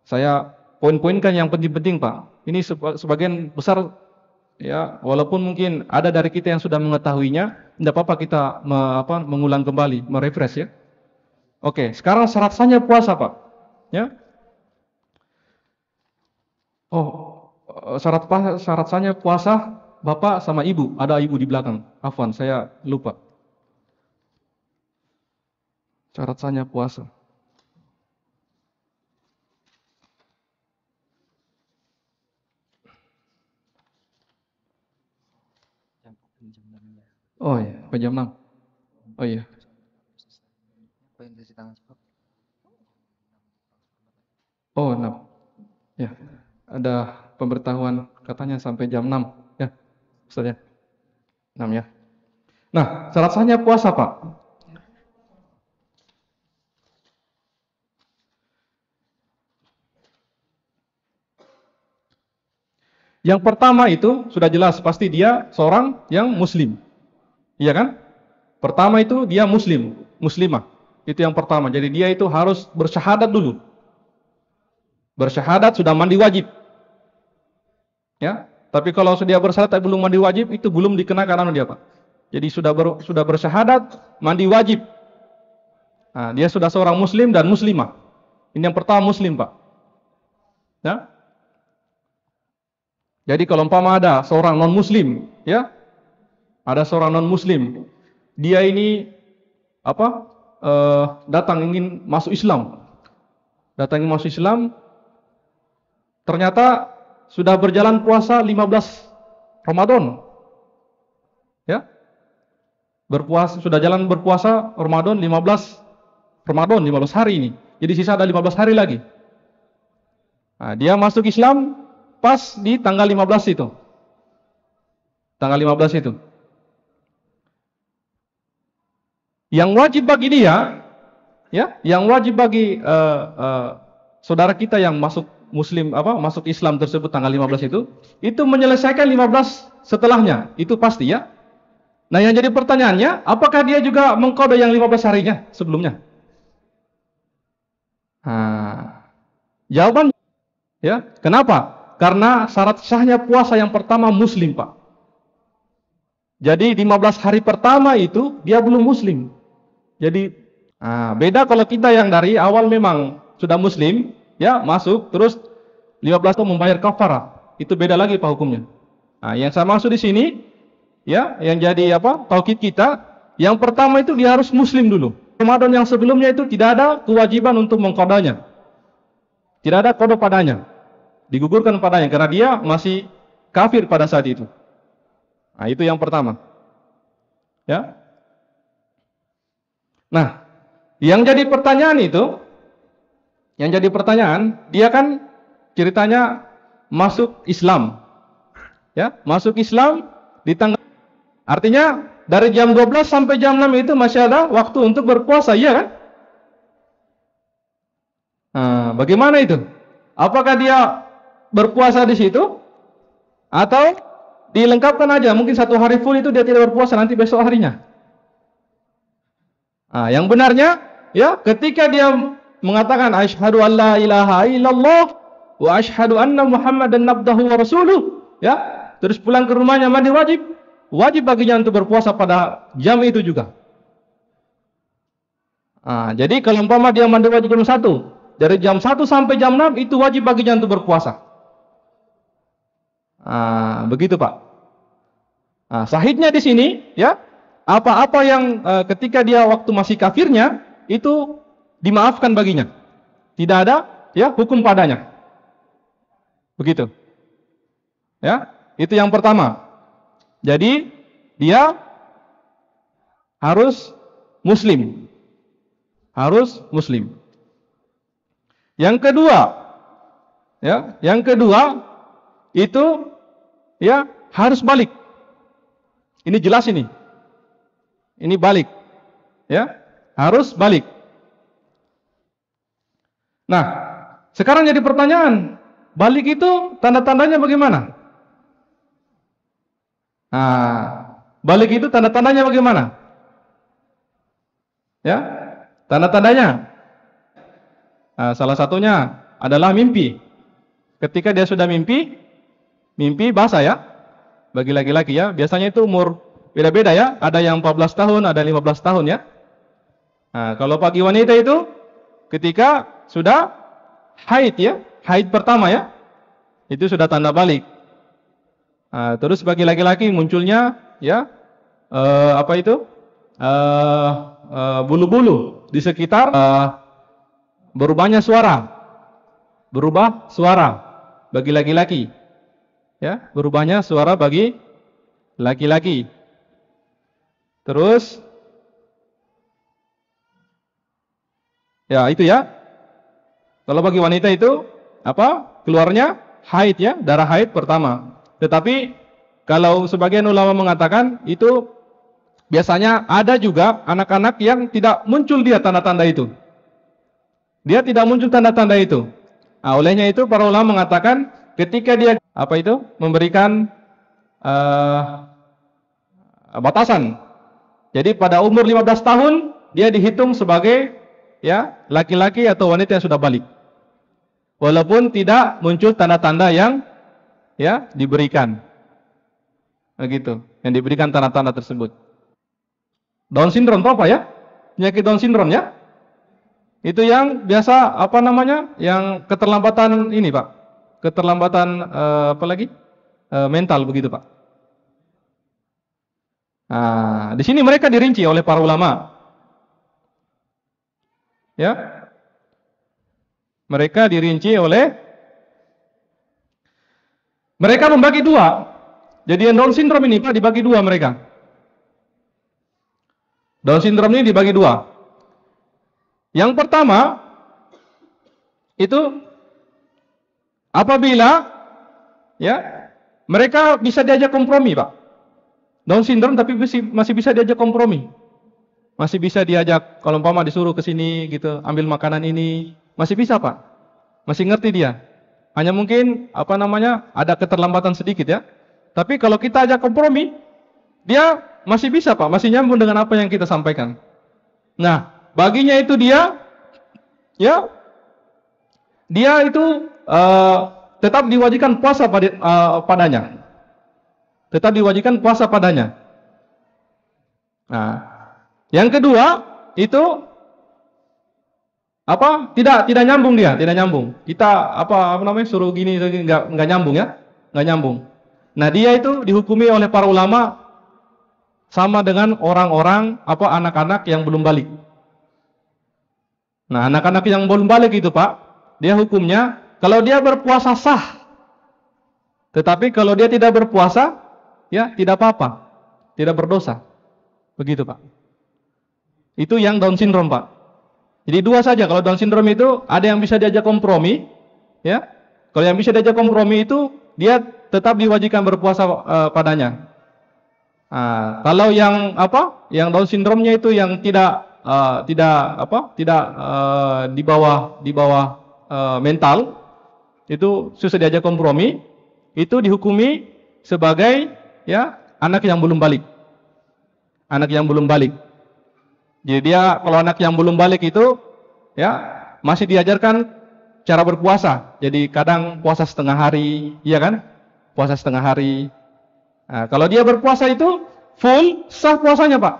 Saya poin-poinkan yang penting-penting Pak. Ini sebagian besar ya, walaupun mungkin ada dari kita yang sudah mengetahuinya, tidak apa-apa kita mengulang kembali, merefresh ya. Oke, sekarang syarat sahnya puasa Pak. Ya. Syarat sahnya puasa Bapak sama Ibu. Ada Ibu di belakang. Afwan, saya lupa. Syarat sahnya puasa. Oh iya, jam 6. Oh iya. Oh, 6. Ya. Ada pemberitahuan katanya sampai jam 6. Ya. Ustaz ya. 6 ya. Nah, syarat sahnya puasa, Pak. Yang pertama itu sudah jelas pasti dia seorang yang muslim. Iya kan? Pertama itu dia muslimah. Itu yang pertama. Jadi dia itu harus bersyahadat dulu. Bersyahadat sudah mandi wajib. Ya. Tapi kalau sudah bersyahadat tapi belum mandi wajib, itu belum dikenakan dia, Pak. Jadi sudah bersyahadat, mandi wajib. Nah, dia sudah seorang muslim dan muslimah. Ini yang pertama muslim, Pak. Ya. Jadi kalau umpama ada seorang non-muslim, ya, ada seorang non-muslim, dia ini datang ingin masuk Islam, ternyata sudah berjalan puasa 15 Ramadan, ya, sudah jalan berpuasa Ramadan 15 hari ini, jadi sisa ada 15 hari lagi. Nah, dia masuk Islam pas di tanggal 15 itu. Tanggal 15 itu. Yang wajib bagi dia, ya, yang wajib bagi saudara kita yang masuk masuk Islam tersebut tanggal 15 itu menyelesaikan 15 setelahnya. Itu pasti ya. Nah, yang jadi pertanyaannya, apakah dia juga mengqadha yang 15 harinya sebelumnya? Nah, jawaban ya, kenapa? Karena syarat sahnya puasa yang pertama muslim, Pak. Jadi 15 hari pertama itu dia belum muslim. Jadi beda kalau kita yang dari awal memang sudah muslim, ya, masuk terus 15 itu membayar kafarah. Itu beda lagi Pak hukumnya. Nah, yang saya maksud di sini, ya, yang jadi taukid kita, yang pertama itu dia harus muslim dulu. Ramadan yang sebelumnya itu tidak ada kewajiban untuk mengqadanya. Tidak ada qada padanya. Digugurkan padanya karena dia masih kafir pada saat itu. Nah, itu yang pertama. Ya. Nah, yang jadi pertanyaan, dia kan ceritanya masuk Islam. Ya, masuk Islam di tanggal, artinya dari jam 12 sampai jam 6 itu masih ada waktu untuk berpuasa, iya kan? Nah, bagaimana itu? Apakah dia berpuasa di situ atau dilengkapkan aja? Mungkin 1 hari full itu dia tidak berpuasa, nanti besok harinya. Nah, yang benarnya ya ketika dia mengatakan asyhadu an la ilaha illallah wa asyhadu anna Muhammadan abdahu wa rasuluh, ya, terus pulang ke rumahnya mandi wajib baginya untuk berpuasa pada jam itu juga. Nah, jadi kalau umpama dia mandi wajib jam 1, dari jam 1 sampai jam 6 itu wajib baginya untuk berpuasa. Nah, begitu Pak. Nah, sahihnya di sini ya, apa-apa yang ketika dia waktu masih kafirnya itu dimaafkan baginya. Tidak ada ya hukum padanya. Begitu. Ya, itu yang pertama. Jadi dia harus muslim. Harus muslim. Yang kedua, ya, yang kedua itu ya harus balik. Ini jelas ini. Ini balik. Ya, harus balik. Nah, sekarang jadi pertanyaan, balik itu tanda-tandanya bagaimana? Nah, balik itu tanda-tandanya bagaimana? Ya, tanda-tandanya. Nah, salah satunya adalah mimpi. Ketika dia sudah mimpi basah ya. Bagi laki-laki ya, biasanya itu umur beda-beda ya. Ada yang 14 tahun, ada 15 tahun ya. Nah, kalau bagi wanita itu ketika sudah haid ya, haid pertama ya, itu sudah tanda balik. Nah, terus bagi laki-laki munculnya ya apa itu bulu-bulu di sekitar berubah suara bagi laki-laki ya, berubahnya suara bagi laki-laki. Terus ya itu ya. Kalau bagi wanita itu apa? Keluarnya haid ya, darah haid pertama. Tetapi kalau sebagian ulama mengatakan itu biasanya ada juga anak-anak yang tidak muncul dia tanda-tanda itu. Dia tidak muncul tanda-tanda itu. Nah, olehnya itu para ulama mengatakan ketika dia apa itu? Memberikan batasan. Jadi pada umur 15 tahun dia dihitung sebagai ya laki-laki atau wanita yang sudah balik. Walaupun tidak muncul tanda-tanda yang ya diberikan. Begitu, yang diberikan tanda-tanda tersebut. Down syndrome apa ya? Penyakit Down syndrome ya? Itu yang biasa apa namanya? Yang keterlambatan ini, Pak. Keterlambatan apa lagi? Mental begitu, Pak. Nah, di sini mereka dirinci oleh para ulama. Ya. Mereka dirinci oleh mereka membagi dua. Jadi Down syndrome ini Pak dibagi dua mereka. Down syndrome ini dibagi dua. Yang pertama itu apabila ya mereka bisa diajak kompromi Pak. Down syndrome tapi masih bisa diajak kompromi. Masih bisa diajak kalau umpama disuruh ke sini gitu, ambil makanan ini, masih bisa Pak. Masih ngerti dia. Hanya mungkin apa namanya ada keterlambatan sedikit ya. Tapi kalau kita ajak kompromi, dia masih bisa Pak, masih nyambung dengan apa yang kita sampaikan. Nah, baginya itu dia, ya, dia itu tetap diwajibkan puasa padanya. Tetap diwajibkan puasa padanya. Nah, yang kedua itu apa? Tidak nyambung dia, tidak nyambung. Kita apa namanya suruh gini nggak nyambung ya, nggak nyambung. Nah dia itu dihukumi oleh para ulama sama dengan orang-orang apa anak-anak yang belum balik. Nah anak-anak yang belum balik itu Pak, dia hukumnya kalau dia berpuasa sah, tetapi kalau dia tidak berpuasa, ya tidak apa-apa, tidak berdosa, begitu Pak. Itu yang Down syndrome Pak. Jadi dua saja, kalau Down syndrome itu ada yang bisa diajak kompromi, ya. Kalau yang bisa diajak kompromi itu dia tetap diwajibkan berpuasa padanya. Nah, kalau yang apa? Yang Down syndrome-nya itu yang tidak di bawah mental, itu susah diajak kompromi, itu dihukumi sebagai ya anak yang belum balik. Anak yang belum balik. Jadi dia kalau anak yang belum balik itu ya masih diajarkan cara berpuasa. Jadi kadang puasa setengah hari, iya kan? Puasa setengah hari. Nah, kalau dia berpuasa itu full sah puasanya, Pak.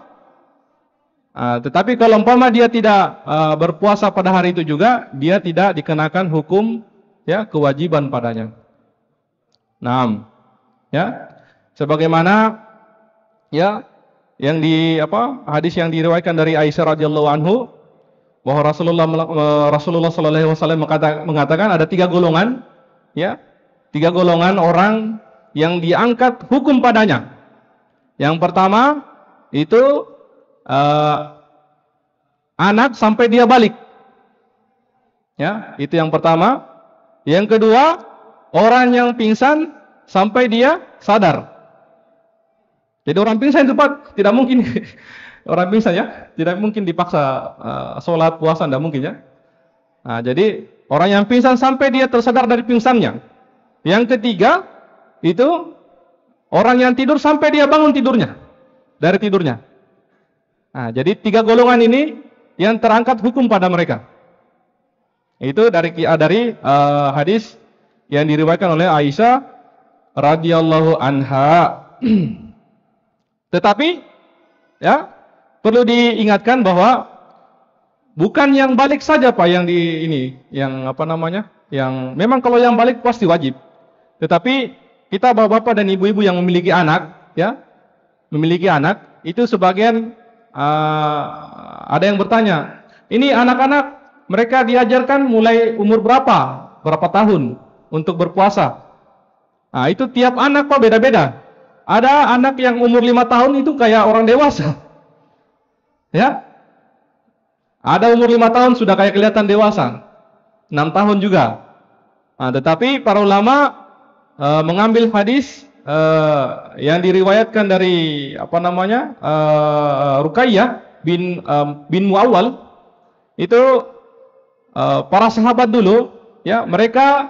Tetapi kalau umpama dia tidak berpuasa pada hari itu juga, dia tidak dikenakan hukum ya kewajiban padanya. Nah, ya sebagaimana ya yang hadis yang diriwayatkan dari Aisyah radhiyallahu anhu bahwa Rasulullah sallallahu alaihi wasallam mengatakan ada 3 golongan ya, 3 golongan orang yang diangkat hukum padanya. Yang pertama itu anak sampai dia balik. Ya, itu yang pertama. Yang kedua, orang yang pingsan sampai dia sadar. Jadi orang pingsan itu Pak, tidak mungkin orang pingsan ya, tidak mungkin dipaksa sholat puasa, tidak mungkin ya. Nah, jadi orang yang pingsan sampai dia tersadar dari pingsannya. Yang ketiga itu orang yang tidur sampai dia bangun tidurnya, dari tidurnya. Nah, jadi 3 golongan ini yang terangkat hukum pada mereka. Itu dari hadis yang diriwayatkan oleh Aisyah radhiyallahu anha. Tetapi ya perlu diingatkan bahwa bukan yang balik saja Pak yang yang memang kalau yang balik pasti wajib. Tetapi kita bapak-bapak dan ibu-ibu yang memiliki anak ya, memiliki anak itu sebagian ada yang bertanya, ini anak-anak mereka diajarkan mulai umur berapa tahun untuk berpuasa. Nah, itu tiap anak Pak beda-beda. Ada anak yang umur 5 tahun itu kayak orang dewasa. Ya. Ada umur 5 tahun sudah kayak kelihatan dewasa. 6 tahun juga. Nah, tetapi para ulama mengambil hadis yang diriwayatkan dari Ruqayyah bin Muawwal. Itu para sahabat dulu ya, mereka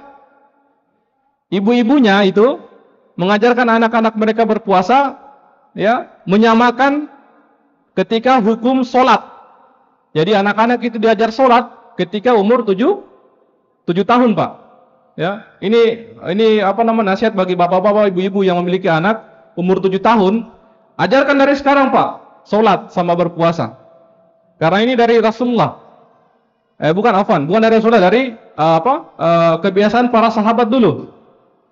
ibu-ibunya itu mengajarkan anak-anak mereka berpuasa ya, menyamakan ketika hukum sholat. Jadi anak-anak itu diajar sholat ketika umur 7 tahun Pak. Ya, ini nasihat bagi bapak-bapak, ibu-ibu yang memiliki anak umur 7 tahun, ajarkan dari sekarang Pak, sholat sama berpuasa. Karena ini dari Rasulullah. Bukan dari Rasulullah, dari kebiasaan para sahabat dulu,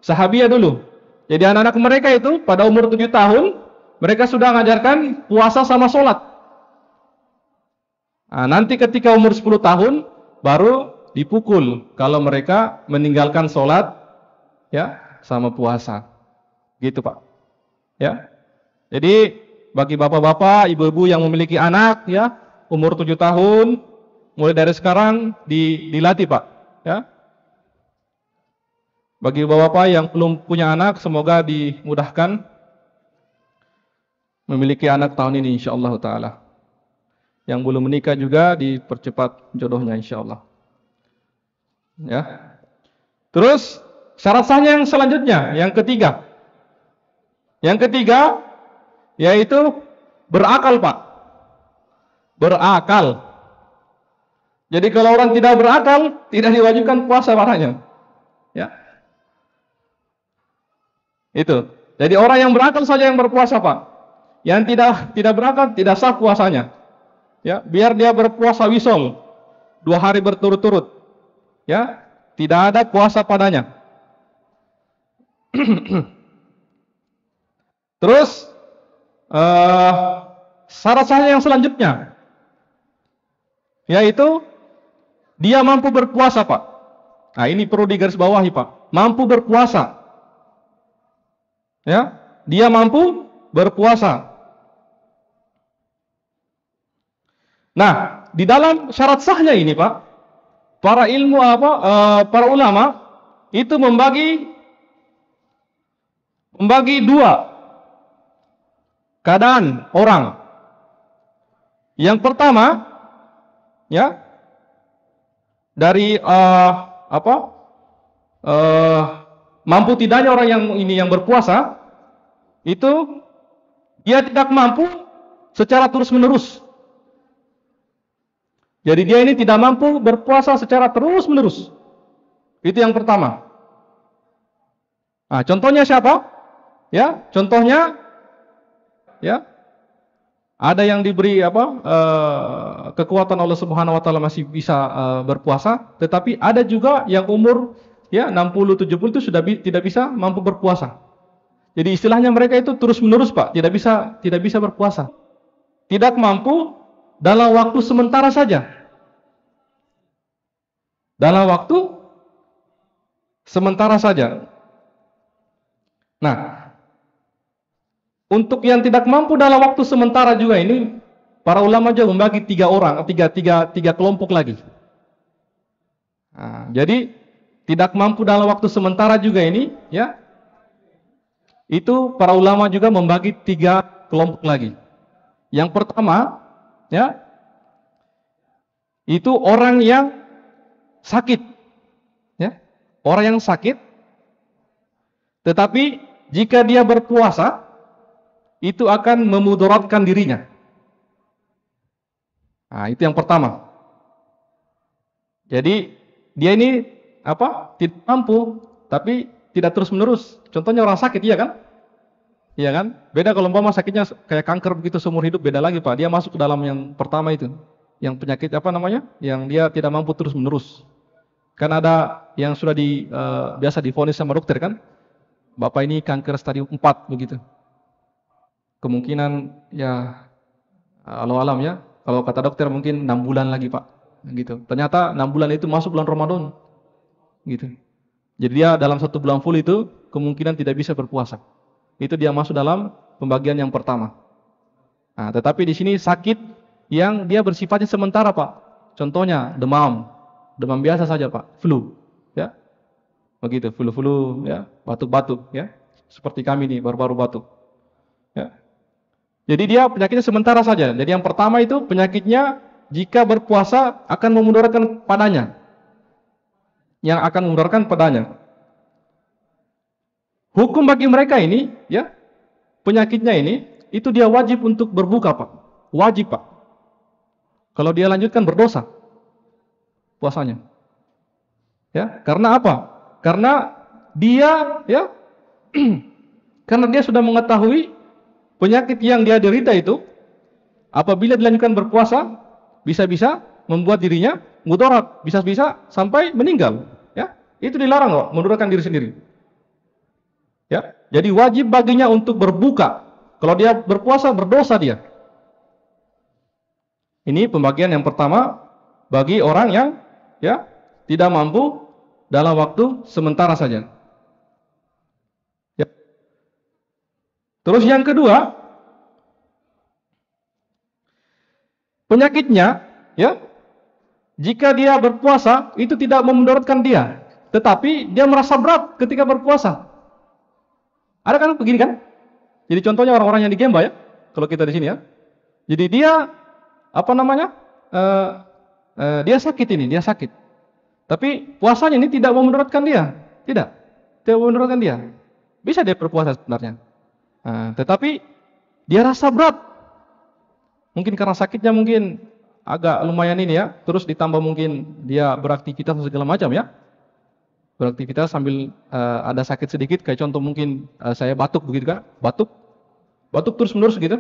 sahabiah dulu. Jadi anak-anak mereka itu pada umur 7 tahun mereka sudah mengajarkan puasa sama sholat. Nah, nanti ketika umur 10 tahun baru dipukul kalau mereka meninggalkan sholat ya sama puasa. Gitu Pak. Ya. Jadi bagi bapak-bapak, ibu-ibu yang memiliki anak ya umur 7 tahun, mulai dari sekarang dilatih Pak. Ya. Bagi bapak-bapak yang belum punya anak, semoga dimudahkan memiliki anak tahun ini insyaallah taala. Yang belum menikah juga dipercepat jodohnya insyaallah. Ya. Terus syarat sahnya yang selanjutnya, yang ketiga. Yang ketiga yaitu berakal Pak. Berakal. Jadi kalau orang tidak berakal, tidak diwajibkan puasa padanya. Ya. Itu. Jadi orang yang berakal saja yang berpuasa, Pak. Yang tidak berakal tidak sah puasanya. Ya, biar dia berpuasa wisol 2 hari berturut-turut. Ya, tidak ada puasa padanya. Terus syarat sahnya yang selanjutnya yaitu dia mampu berpuasa, Pak. Nah, ini perlu digarisbawahi, Pak. Mampu berpuasa. Ya, dia mampu berpuasa. Nah, di dalam syarat sahnya ini, Pak, para ulama itu membagi 2 keadaan orang. Yang pertama, ya, dari apa mampu tidaknya orang yang berpuasa itu dia tidak mampu secara terus-menerus. Jadi dia ini tidak mampu berpuasa secara terus-menerus. Itu yang pertama. Nah, contohnya siapa? Ya, contohnya ya ada yang diberi kekuatan Allah Subhanahu wa taala masih bisa berpuasa, tetapi ada juga yang umur ya 60 70 itu sudah tidak bisa mampu berpuasa. Jadi istilahnya mereka itu terus-menerus, Pak, tidak bisa berpuasa. Tidak mampu dalam waktu sementara saja. Dalam waktu sementara saja. Nah, untuk yang tidak mampu dalam waktu sementara juga ini, para ulama juga membagi tiga kelompok lagi. Nah, jadi tidak mampu dalam waktu sementara juga ini, ya, itu para ulama juga membagi 3 kelompok lagi. Yang pertama, ya, itu orang yang sakit, ya, orang yang sakit, tetapi jika dia berpuasa itu akan memudaratkan dirinya. Nah, itu yang pertama. Jadi dia ini tidak mampu, tapi tidak terus-menerus. Contohnya orang sakit, iya kan? Iya kan? Beda kalau umpama sakitnya kayak kanker begitu seumur hidup, beda lagi, Pak. Dia masuk ke dalam yang pertama itu. Yang penyakit yang dia tidak mampu terus-menerus. Kan ada yang sudah biasa divonis sama dokter kan? Bapak ini kanker stadium 4 begitu. Kemungkinan ya Allah alam ya. Kalau kata dokter mungkin 6 bulan lagi, Pak. Gitu. Ternyata 6 bulan itu masuk bulan Ramadan. Gitu. Jadi dia dalam 1 bulan full itu kemungkinan tidak bisa berpuasa. Itu dia masuk dalam pembagian yang pertama. Nah, tetapi di sini sakit yang dia bersifatnya sementara, Pak. Contohnya demam biasa saja, Pak, flu, ya, begitu, flu, ya, batuk-batuk, ya, seperti kami nih baru-baru batuk, ya. Jadi dia penyakitnya sementara saja. Jadi yang pertama itu penyakitnya jika berpuasa akan memudaratkan padanya, Hukum bagi mereka ini, ya, penyakitnya ini, itu dia wajib untuk berbuka, Pak. Wajib, Pak. Kalau dia lanjutkan berdosa puasanya. Ya, karena apa? Karena dia, ya, karena dia sudah mengetahui penyakit yang dia derita itu, apabila dilanjutkan berpuasa, bisa-bisa membuat dirinya mudarat, bisa-bisa sampai meninggal. Ya, itu dilarang, kok, memudaratkan diri sendiri. Ya, jadi wajib baginya untuk berbuka. Kalau dia berpuasa, berdosa dia. Ini pembagian yang pertama bagi orang yang, ya, tidak mampu dalam waktu sementara saja. Ya. Terus yang kedua, penyakitnya, ya, jika dia berpuasa itu tidak memudaratkan dia, tetapi dia merasa berat ketika berpuasa. Ada kan begini kan? Jadi contohnya orang-orang yang di Gemba, ya, kalau kita di sini, ya. Jadi dia dia sakit ini, dia sakit. Tapi puasanya ini tidak memudaratkan dia, tidak memudaratkan dia. Bisa dia berpuasa sebenarnya. Tetapi dia rasa berat. Mungkin karena sakitnya mungkin agak lumayan ini, ya. Terus ditambah mungkin dia beraktivitas segala macam, ya. Beraktivitas sambil ada sakit sedikit, kayak contoh mungkin saya batuk begitu kan, batuk terus menerus gitu.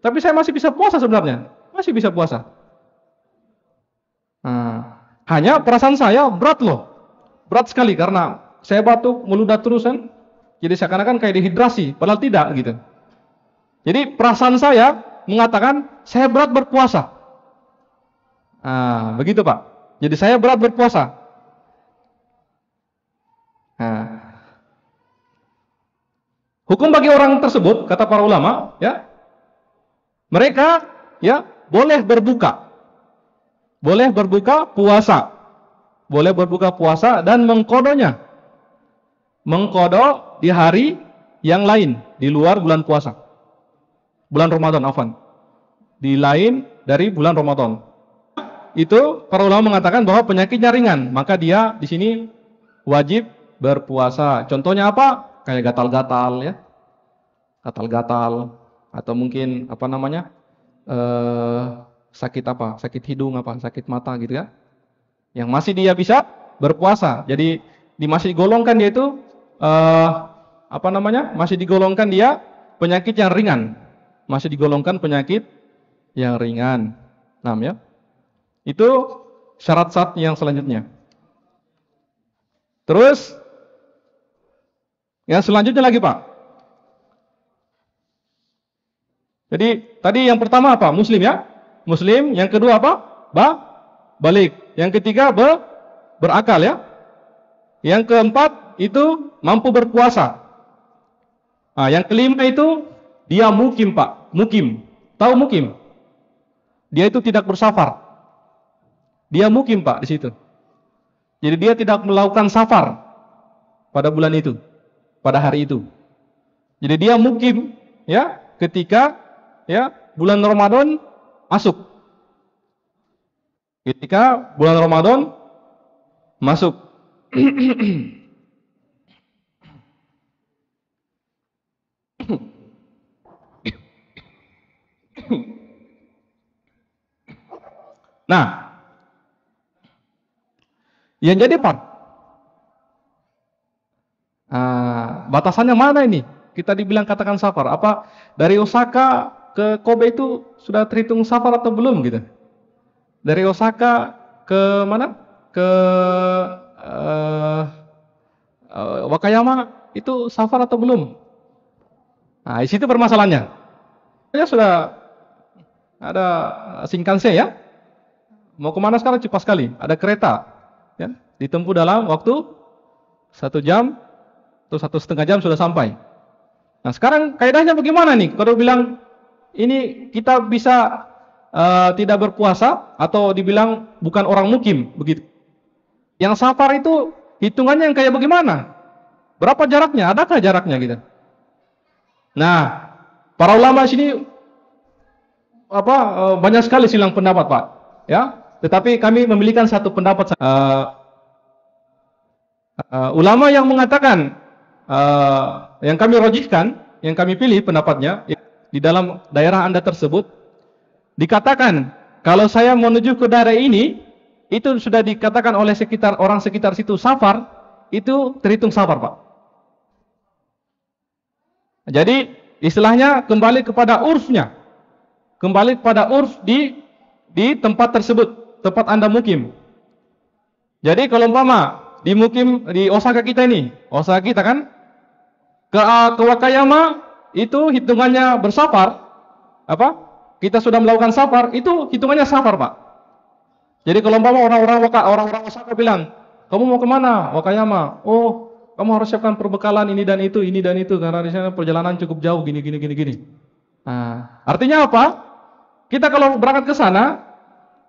Tapi saya masih bisa puasa sebenarnya, masih bisa puasa. Hanya perasaan saya berat loh, berat sekali karena saya batuk meludah terusan, jadi seakan-akan kayak dehidrasi, padahal tidak gitu. Jadi perasaan saya mengatakan saya berat berpuasa. Begitu, Pak. Jadi saya berat berpuasa. Hukum bagi orang tersebut, kata para ulama, ya, mereka, ya, boleh berbuka puasa dan mengqadanya, mengqada di hari yang lain di luar bulan puasa, bulan Ramadan, di lain dari bulan Ramadan. itu para ulama mengatakan bahwa penyakitnya ringan, maka dia di sini wajib berpuasa. Contohnya apa? Kayak gatal-gatal ya. Gatal-gatal atau mungkin apa namanya? Sakit apa? Sakit hidung apa? Sakit mata gitu ya. Yang masih dia bisa berpuasa. Jadi masih digolongkan dia itu apa namanya? Masih digolongkan dia penyakit yang ringan. Masih digolongkan penyakit yang ringan. 6 ya. Itu syarat-syarat yang selanjutnya. Terus yang selanjutnya lagi, Pak. Jadi tadi yang pertama apa? Muslim ya? Muslim. Yang kedua apa? Balik. Yang ketiga berakal ya. Yang keempat itu mampu berpuasa. Nah, yang kelima itu dia mukim, Pak. Mukim. Tahu mukim? Dia itu tidak bersafar. Dia mukim, Pak, di situ. Jadi dia tidak melakukan safar pada bulan itu, pada hari itu. Jadi dia mukim ya ketika ya bulan Ramadan masuk. Ketika bulan Ramadan masuk. Nah, yang jadi batasannya mana ini? Kita dibilang katakan safar. Apa dari Osaka ke Kobe itu sudah terhitung safar atau belum gitu? Dari Osaka ke mana? Ke Wakayama itu safar atau belum? Nah, di situ permasalahannya. Ya sudah ada Shinkansen ya. Mau kemana sekarang cepat sekali. Ada kereta, ya, ditempuh dalam waktu 1 jam atau 1,5 jam sudah sampai. Nah sekarang kaidahnya bagaimana nih? Kalau bilang ini kita bisa tidak berpuasa atau dibilang bukan orang mukim begitu. Yang safar itu hitungannya yang kayak bagaimana? Berapa jaraknya? Adakah jaraknya gitu? Nah para ulama sini banyak sekali silang pendapat, Pak. Ya. Tetapi kami memiliki satu pendapat. Ulama yang mengatakan, yang kami rojihkan, yang kami pilih pendapatnya, di dalam daerah Anda tersebut, dikatakan, kalau saya menuju ke daerah ini, itu sudah dikatakan oleh orang sekitar situ safar, itu terhitung safar, Pak. Jadi, istilahnya kembali kepada urfnya. Kembali kepada urf di tempat tersebut. Tempat Anda mukim. Jadi kalau umpama di mukim di Osaka kita ini, Osaka kita kan ke Wakayama itu hitungannya bersafar. Apa? Kita sudah melakukan safar, itu hitungannya safar, Pak. Jadi kalau umpama orang-orang Osaka bilang, "Kamu mau kemana?" Wakayama. "Oh, kamu harus siapkan perbekalan ini dan itu karena di sana perjalanan cukup jauh gini." Nah, artinya apa? Kita kalau berangkat ke sana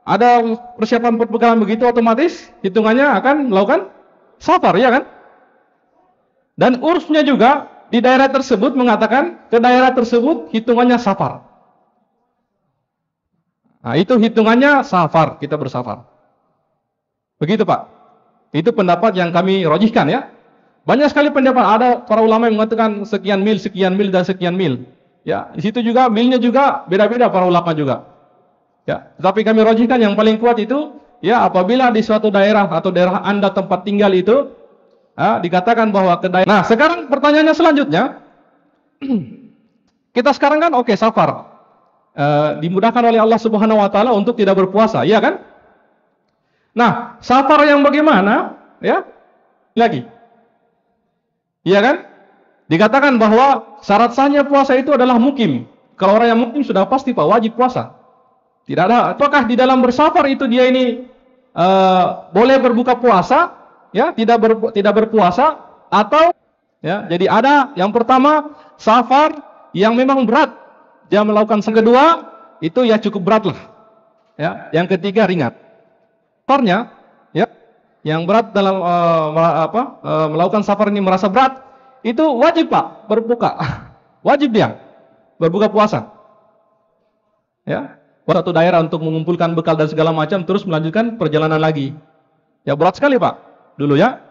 ada persiapan perbekalan begitu, otomatis hitungannya akan melakukan safar, ya kan? Dan urfnya juga di daerah tersebut mengatakan ke daerah tersebut hitungannya safar. Nah, itu hitungannya safar, kita bersafar. Begitu, Pak. Itu pendapat yang kami rojihkan ya. Banyak sekali pendapat, ada para ulama yang mengatakan sekian mil dan sekian mil. Ya, di situ juga milnya juga beda-beda para ulama juga. Ya, tapi kami rojihkan yang paling kuat itu, ya apabila di suatu daerah atau daerah Anda tempat tinggal itu, dikatakan bahwa ke daerah. Nah, sekarang pertanyaannya selanjutnya, kita sekarang kan oke, safar, dimudahkan oleh Allah Subhanahu Wa Taala untuk tidak berpuasa, iya kan? Nah, safar yang bagaimana? Ya, lagi, iya kan? Dikatakan bahwa syarat sahnya puasa itu adalah mukim. Kalau orang yang mukim sudah pasti Pak wajib puasa. Tidak ada. Apakah di dalam bersafar itu dia ini boleh berbuka puasa, ya, tidak berpuasa, atau ya, jadi ada yang pertama safar yang memang berat, dia melakukan. Yang kedua itu ya cukup berat lah, ya. Yang ketiga ringan. Safarnya, ya, yang berat dalam melakukan safar ini merasa berat, itu wajib Pak berbuka, wajib dia berbuka puasa, ya. satu daerah untuk mengumpulkan bekal dan segala macam, terus melanjutkan perjalanan lagi. Ya berat sekali Pak, dulu ya.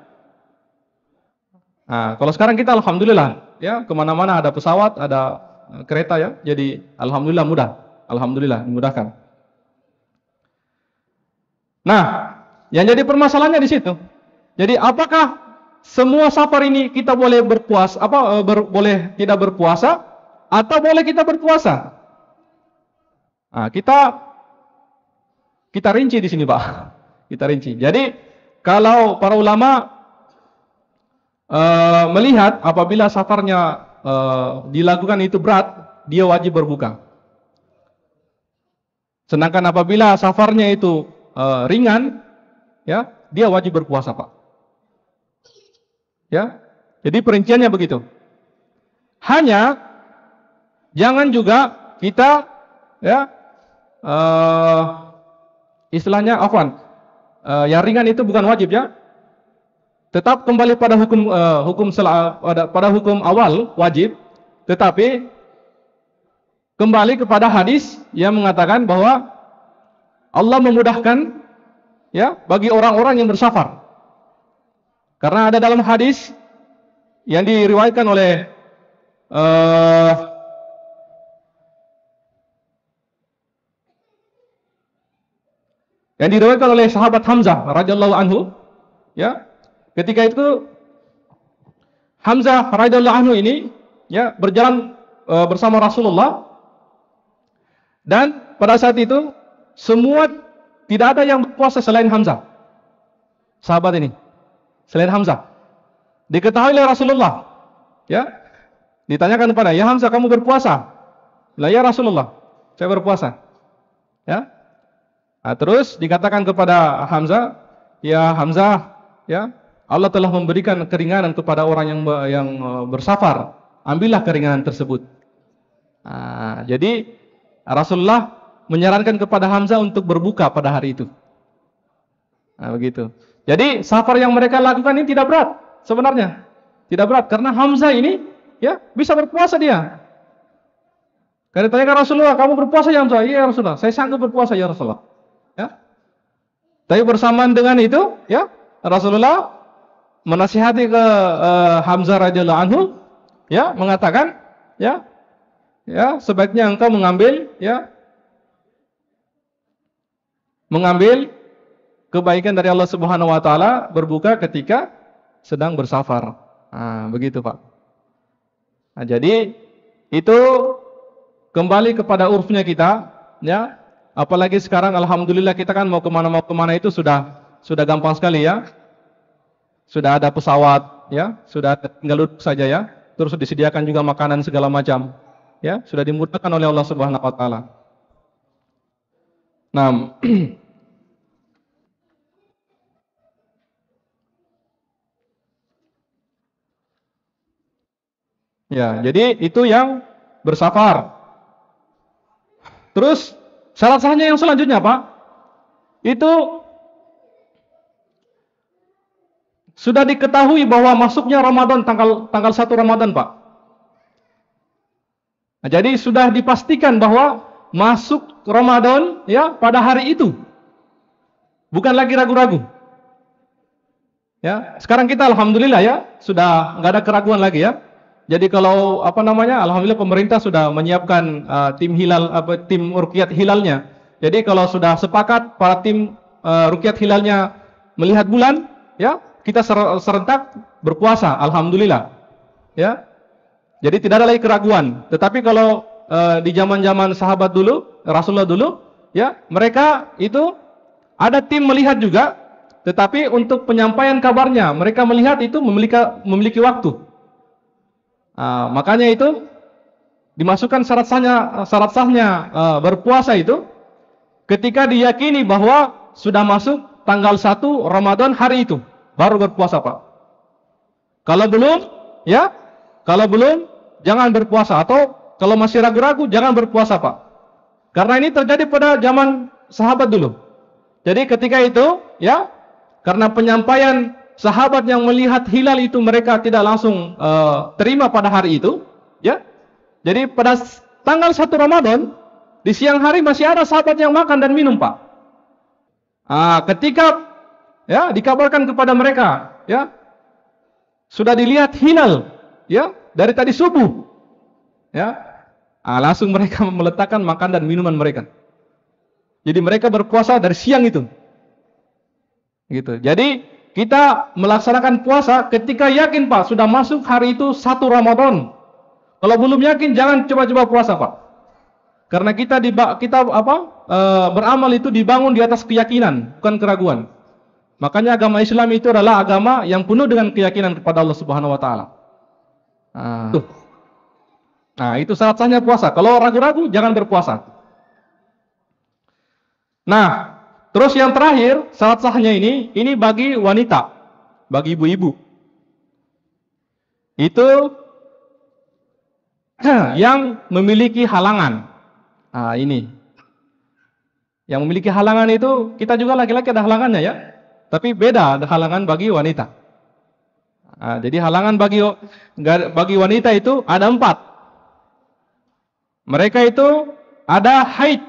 Nah, kalau sekarang kita alhamdulillah, ya kemana-mana ada pesawat, ada kereta ya, jadi alhamdulillah mudah, alhamdulillah dimudahkan. Nah, yang jadi permasalahannya di situ. Jadi apakah semua safar ini kita boleh berpuasa, boleh tidak berpuasa, atau boleh kita berpuasa? Nah, kita rinci di sini Pak, kita rinci. Jadi kalau para ulama melihat apabila safarnya dilakukan itu berat, dia wajib berbuka. Sedangkan apabila safarnya itu ringan, ya dia wajib berpuasa Pak. Ya, jadi perinciannya begitu. Hanya jangan juga kita ya istilahnya yang ringan itu bukan wajib ya. Tetap kembali pada pada hukum awal wajib, tetapi kembali kepada hadis yang mengatakan bahwa Allah memudahkan ya bagi orang-orang yang bersafar. Karena ada dalam hadis yang diriwayatkan oleh sahabat Hamzah radhiyallahu anhu, ya. Ketika itu Hamzah radhiyallahu anhu ini ya berjalan bersama Rasulullah, dan pada saat itu semua tidak ada yang berpuasa selain Hamzah. Sahabat ini selain Hamzah. Diketahui oleh Rasulullah, ya. Ditanyakan kepada, "Ya Hamzah, kamu berpuasa?" "Lah ya Rasulullah, saya berpuasa." Ya. Nah, terus dikatakan kepada Hamzah, "Ya Hamzah, ya, Allah telah memberikan keringanan kepada orang yang bersafar. Ambillah keringanan tersebut." Nah, jadi Rasulullah menyarankan kepada Hamzah untuk berbuka pada hari itu. Nah, begitu. Jadi safar yang mereka lakukan ini tidak berat sebenarnya. Tidak berat karena Hamzah ini ya bisa berpuasa dia. Karena ditanyakan Rasulullah, "Kamu berpuasa ya Hamzah?" "Iya ya Rasulullah, saya sanggup berpuasa ya Rasulullah." Ya. Tapi bersamaan dengan itu, ya, Rasulullah menasihati ke Hamzah radhiyallahu anhu, ya, mengatakan, ya, sebaiknya engkau mengambil kebaikan dari Allah Subhanahu wa taala berbuka ketika sedang bersafar. Nah, begitu, Pak. Nah, jadi itu kembali kepada urfnya kita, ya. Apalagi sekarang alhamdulillah kita kan mau kemana itu sudah gampang sekali ya. Sudah ada pesawat, ya, sudah tinggal duduk saja ya. Terus disediakan juga makanan segala macam. Ya, sudah dimudahkan oleh Allah Subhanahu wa taala. Nah, ya, jadi itu yang bersafar. Terus syarat sahnya yang selanjutnya, Pak, itu sudah diketahui bahwa masuknya Ramadan tanggal 1 Ramadan, Pak. Nah, jadi sudah dipastikan bahwa masuk Ramadan ya pada hari itu. Bukan lagi ragu-ragu. Ya, sekarang kita alhamdulillah ya sudah nggak ada keraguan lagi ya. Jadi kalau alhamdulillah pemerintah sudah menyiapkan tim ruqyat hilalnya. Jadi kalau sudah sepakat para tim ruqyat hilalnya melihat bulan, ya, kita serentak berpuasa, alhamdulillah. Ya. Jadi tidak ada lagi keraguan. Tetapi kalau di zaman-zaman sahabat dulu, Rasulullah dulu, ya, mereka itu ada tim melihat juga, tetapi untuk penyampaian kabarnya mereka melihat itu memiliki waktu. Makanya itu dimasukkan syarat sahnya berpuasa itu ketika diyakini bahwa sudah masuk tanggal 1 Ramadan hari itu baru berpuasa, Pak. Kalau belum, ya, jangan berpuasa, atau kalau masih ragu-ragu jangan berpuasa, Pak. Karena ini terjadi pada zaman sahabat dulu. Jadi ketika itu, ya, karena penyampaian sahabat yang melihat hilal itu mereka tidak langsung terima pada hari itu, ya. Jadi pada tanggal 1 Ramadan, Di siang hari masih ada sahabat yang makan dan minum, Pak. Ketika ya dikabarkan kepada mereka, ya sudah dilihat hilal, ya dari tadi subuh, ya langsung mereka meletakkan makan dan minuman mereka. Jadi mereka berpuasa dari siang itu, gitu. Jadi kita melaksanakan puasa ketika yakin, Pak, sudah masuk hari itu 1 Ramadan. Kalau belum yakin, jangan coba-coba puasa, Pak. Karena kita beramal itu dibangun di atas keyakinan, bukan keraguan. Makanya agama Islam itu adalah agama yang penuh dengan keyakinan kepada Allah Subhanahu wa taala. Itu syarat sahnya puasa. Kalau ragu-ragu, jangan berpuasa. Nah, terus yang terakhir, syarat sahnya ini bagi wanita, bagi ibu-ibu. Itu yang memiliki halangan. Ini. Yang memiliki halangan itu, kita juga laki-laki ada halangannya ya. Tapi beda ada halangan bagi wanita. Jadi halangan bagi wanita itu ada 4. Mereka itu ada haid,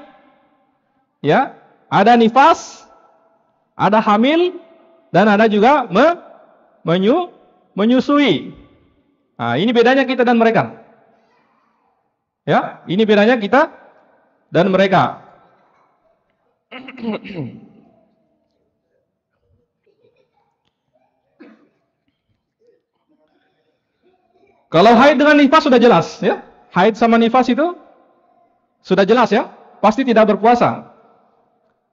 ya, ada nifas, ada hamil, dan ada juga menyusui. Ini bedanya kita dan mereka. Ya, ini bedanya kita dan mereka. Kalau haid dengan nifas sudah jelas, ya. Haid sama nifas itu sudah jelas ya, pasti tidak berpuasa.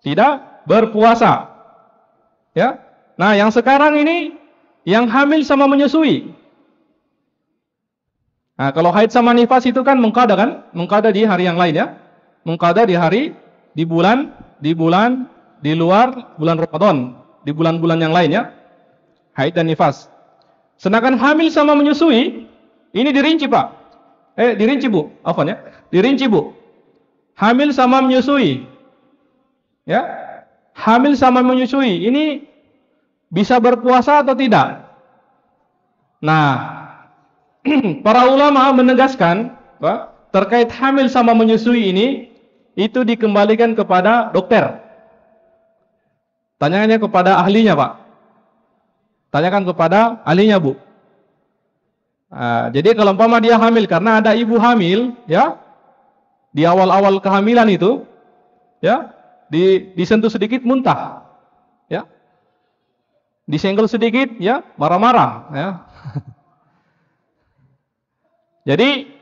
Tidak berpuasa. Ya. Nah, yang sekarang ini yang hamil sama menyusui. Nah, kalau haid sama nifas itu kan mengqada kan? Mengqada di hari yang lain ya. Mengqada di bulan di luar bulan Ramadan, di bulan-bulan yang lain ya. Haid dan nifas. Sedangkan hamil sama menyusui ini dirinci, Pak. Dirinci, Bu. Afwan ya. Dirinci, Bu. Hamil sama menyusui. Ya. Hamil sama menyusui ini bisa berpuasa atau tidak? Nah, para ulama menegaskan, Pak, terkait hamil sama menyusui ini itu dikembalikan kepada dokter. Tanyakannya kepada ahlinya, Pak. Tanyakan kepada ahlinya, Bu. Jadi kalau umpama dia hamil karena ada ibu hamil, ya, di awal-awal kehamilan itu, ya, disentuh sedikit muntah, ya, disenggol sedikit, ya, marah-marah, ya. Jadi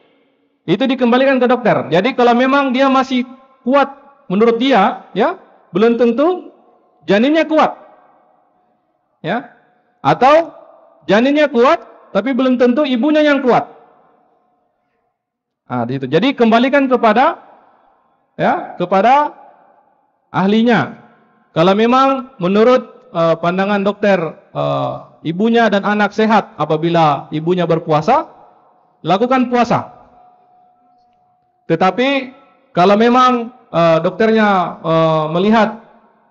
itu dikembalikan ke dokter. Jadi kalau memang dia masih kuat menurut dia, ya, belum tentu janinnya kuat, ya, atau janinnya kuat tapi belum tentu ibunya yang kuat. Itu. Jadi kembalikan kepada ahlinya. Kalau memang menurut pandangan dokter ibunya dan anak sehat apabila ibunya berpuasa, lakukan puasa. Tetapi kalau memang dokternya melihat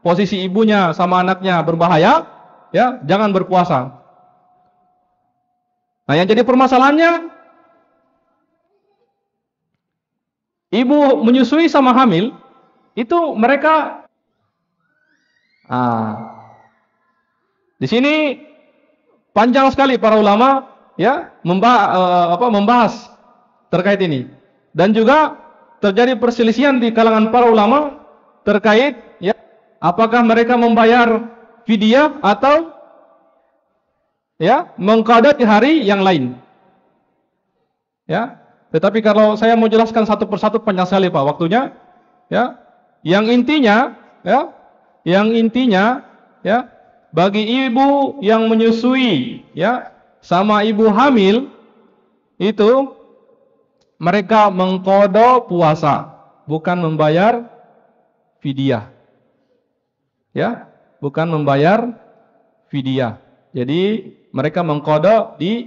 posisi ibunya sama anaknya berbahaya, ya, jangan berpuasa. Nah, yang jadi permasalahannya, ibu menyusui sama hamil, itu mereka, di sini panjang sekali para ulama, ya, membahas terkait ini, dan juga terjadi perselisihan di kalangan para ulama terkait, ya, apakah mereka membayar fidyah atau, ya, mengqada di hari yang lain. Ya, tetapi kalau saya mau jelaskan satu persatu panjang sekali, Pak, waktunya. Ya, yang intinya, ya, bagi ibu yang menyusui, ya, sama ibu hamil itu mereka mengqada puasa, bukan membayar fidyah. Ya, bukan membayar fidyah. Jadi mereka mengqada di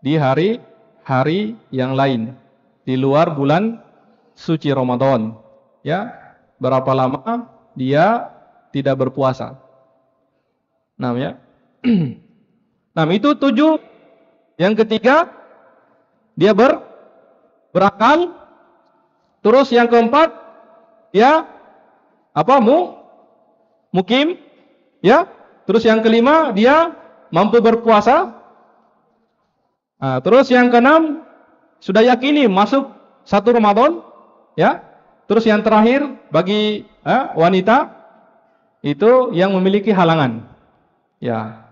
hari-hari yang lain di luar bulan suci Ramadan. Ya, berapa lama dia tidak berpuasa. Nah, ya. Nah, itu 7. Yang ketiga, dia berakal, Terus yang keempat, ya apa? Mukim, ya. Terus yang kelima, dia mampu berpuasa. Nah, terus yang keenam, sudah yakini masuk satu Ramadan, ya. Terus yang terakhir bagi wanita itu yang memiliki halangan, ya.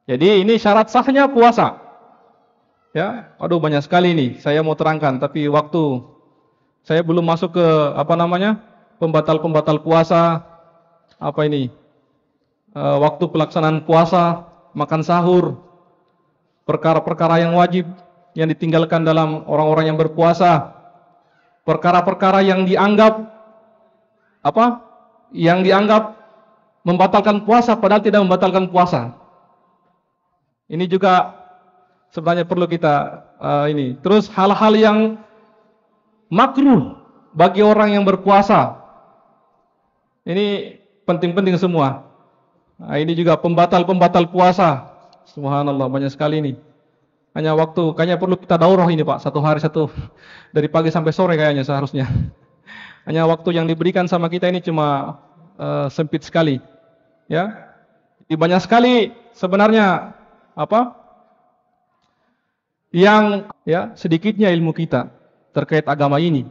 Jadi ini syarat sahnya puasa, ya. Aduh banyak sekali nih saya mau terangkan, tapi waktu saya belum masuk ke pembatal-pembatal puasa, apa ini, waktu pelaksanaan puasa, makan sahur, perkara-perkara yang wajib yang ditinggalkan dalam orang-orang yang berpuasa, perkara-perkara yang dianggap yang dianggap membatalkan puasa padahal tidak membatalkan puasa. Ini juga sebenarnya perlu kita ini. Terus hal-hal yang makruh bagi orang yang berpuasa. Ini penting-penting semua. Nah, ini juga pembatal-pembatal puasa. Subhanallah, banyak sekali ini. Kayaknya perlu kita daurah ini Pak, satu hari satu, dari pagi sampai sore kayaknya seharusnya. Hanya waktu yang diberikan sama kita ini cuma sempit sekali, ya. Jadi banyak sekali sebenarnya yang ya sedikitnya ilmu kita terkait agama ini.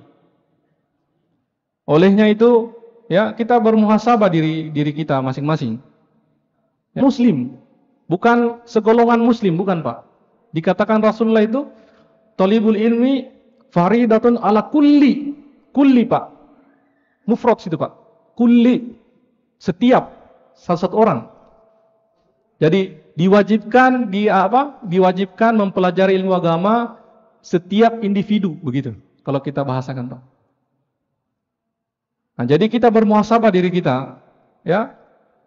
Olehnya itu, ya kita bermuhasabah diri kita masing-masing. Ya, Muslim, bukan segolongan Muslim, bukan Pak. Dikatakan Rasulullah itu, talibul ilmi faridatun ala kulli Pak. Mufrad situ Pak. Kulli, setiap salah satu orang. Jadi diwajibkan diwajibkan mempelajari ilmu agama setiap individu, begitu kalau kita bahasakan Pak. Nah, jadi kita bermuhasabah diri kita, ya,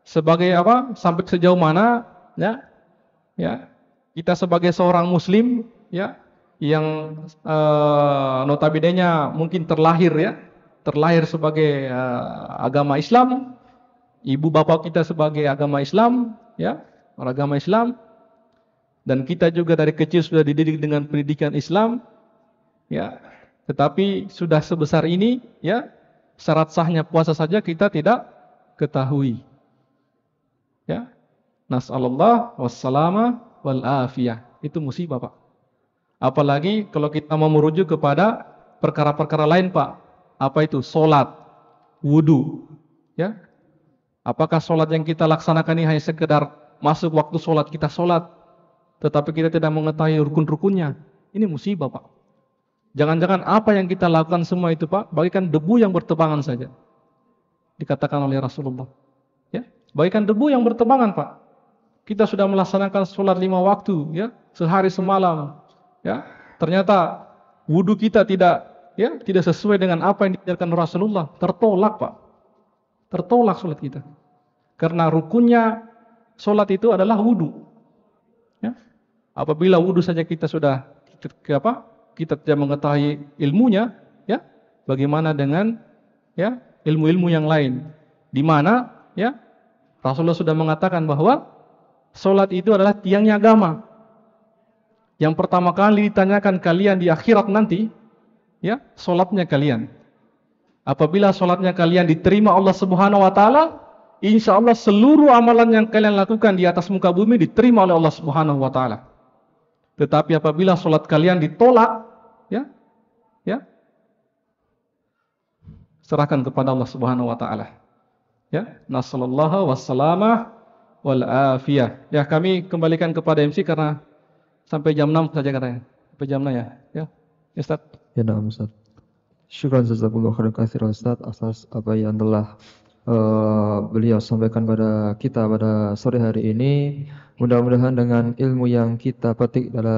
sebagai sampai sejauh mana, ya kita sebagai seorang Muslim, ya, yang notabene-nya mungkin terlahir sebagai agama Islam, ibu bapak kita sebagai agama Islam, ya, beragama Islam, dan kita juga dari kecil sudah dididik dengan pendidikan Islam, ya. Tetapi sudah sebesar ini, ya, syarat sahnya puasa saja kita tidak ketahui, ya. Nas'alullah wassalama wal afiyah. Itu musibah Pak. Apalagi kalau kita mau merujuk kepada perkara-perkara lain Pak. Apa itu? Salat, wudu, ya. Apakah salat yang kita laksanakan ini hanya sekedar masuk waktu salat kita salat, tetapi kita tidak mengetahui rukun-rukunnya? Ini musibah Pak. Jangan-jangan apa yang kita lakukan semua itu Pak, bagaikan debu yang bertebangan saja. Dikatakan oleh Rasulullah, ya, bagaikan debu yang bertebangan Pak. Kita sudah melaksanakan sholat 5 waktu, ya, sehari semalam, ya. Ternyata wudu kita tidak sesuai dengan apa yang diajarkan Rasulullah. Tertolak Pak, tertolak sholat kita. Karena rukunnya sholat itu adalah wudu, ya. Apabila wudu saja kita sudah kita tidak mengetahui ilmunya, ya, bagaimana dengan, ya, ilmu-ilmu yang lain, di mana, ya, Rasulullah sudah mengatakan bahwa sholat itu adalah tiangnya agama. Yang pertama kali ditanyakan kalian di akhirat nanti, ya, sholatnya kalian. Apabila sholatnya kalian diterima Allah Subhanahu Wa Taala, insya Allah seluruh amalan yang kalian lakukan di atas muka bumi diterima oleh Allah Subhanahu Wa Taala. Tetapi apabila sholat kalian ditolak, ya, serahkan kepada Allah Subhanahu Wa Taala. Ya, nasallallahu wassalamah wal afiyah. Ya, kami kembalikan kepada MC karena sampai jam 6 saja katanya. Sampai jam 6 ya. Ya, Ustaz. Ya, na'am Ustaz. Syukran jazakallahu khairan katsiran Ustaz atas apa yang telah beliau sampaikan pada kita pada sore hari ini. Mudah-mudahan dengan ilmu yang kita petik pada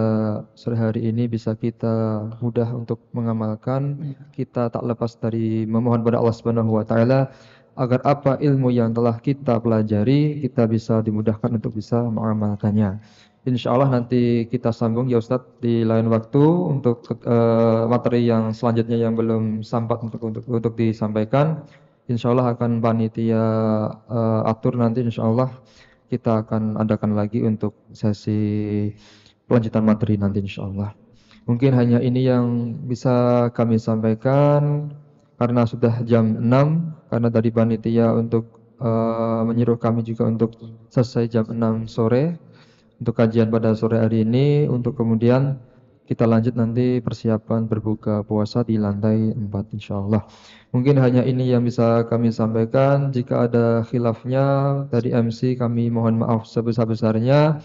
sore hari ini bisa kita mudah untuk mengamalkan. Kita tak lepas dari memohon pada Allah Subhanahu Wa Taala agar apa ilmu yang telah kita pelajari kita bisa dimudahkan untuk bisa mengamalkannya. Insya Allah nanti kita sambung ya Ustadz di lain waktu untuk materi yang selanjutnya yang belum sempat untuk disampaikan. Insya Allah akan panitia atur nanti. Insya Allah kita akan adakan lagi untuk sesi pelanjutan materi nanti Insya Allah. Mungkin hanya ini yang bisa kami sampaikan. karena sudah jam 6, karena dari panitia untuk menyuruh kami juga untuk selesai jam 6 sore untuk kajian pada sore hari ini, untuk kemudian kita lanjut nanti persiapan berbuka puasa di lantai 4 insyaallah. Mungkin hanya ini yang bisa kami sampaikan. Jika ada khilafnya dari MC, kami mohon maaf sebesar-besarnya.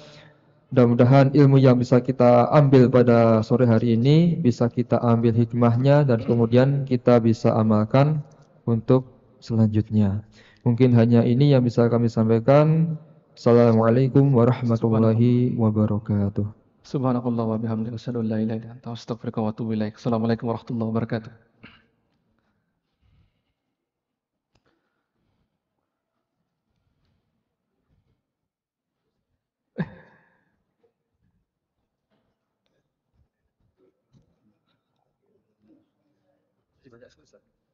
Mudah-mudahan ilmu yang bisa kita ambil pada sore hari ini bisa kita ambil hikmahnya dan kemudian kita bisa amalkan untuk selanjutnya. Mungkin hanya ini yang bisa kami sampaikan. Assalamualaikum Subhanakallah. warahmatullahi wabarakatuh. Subhanakallah wa bihamdika asyhadu an la ilaha illa anta astaghfiruka wa atubu ilaik. Assalamualaikum warahmatullahi wabarakatuh. Banyak selesai.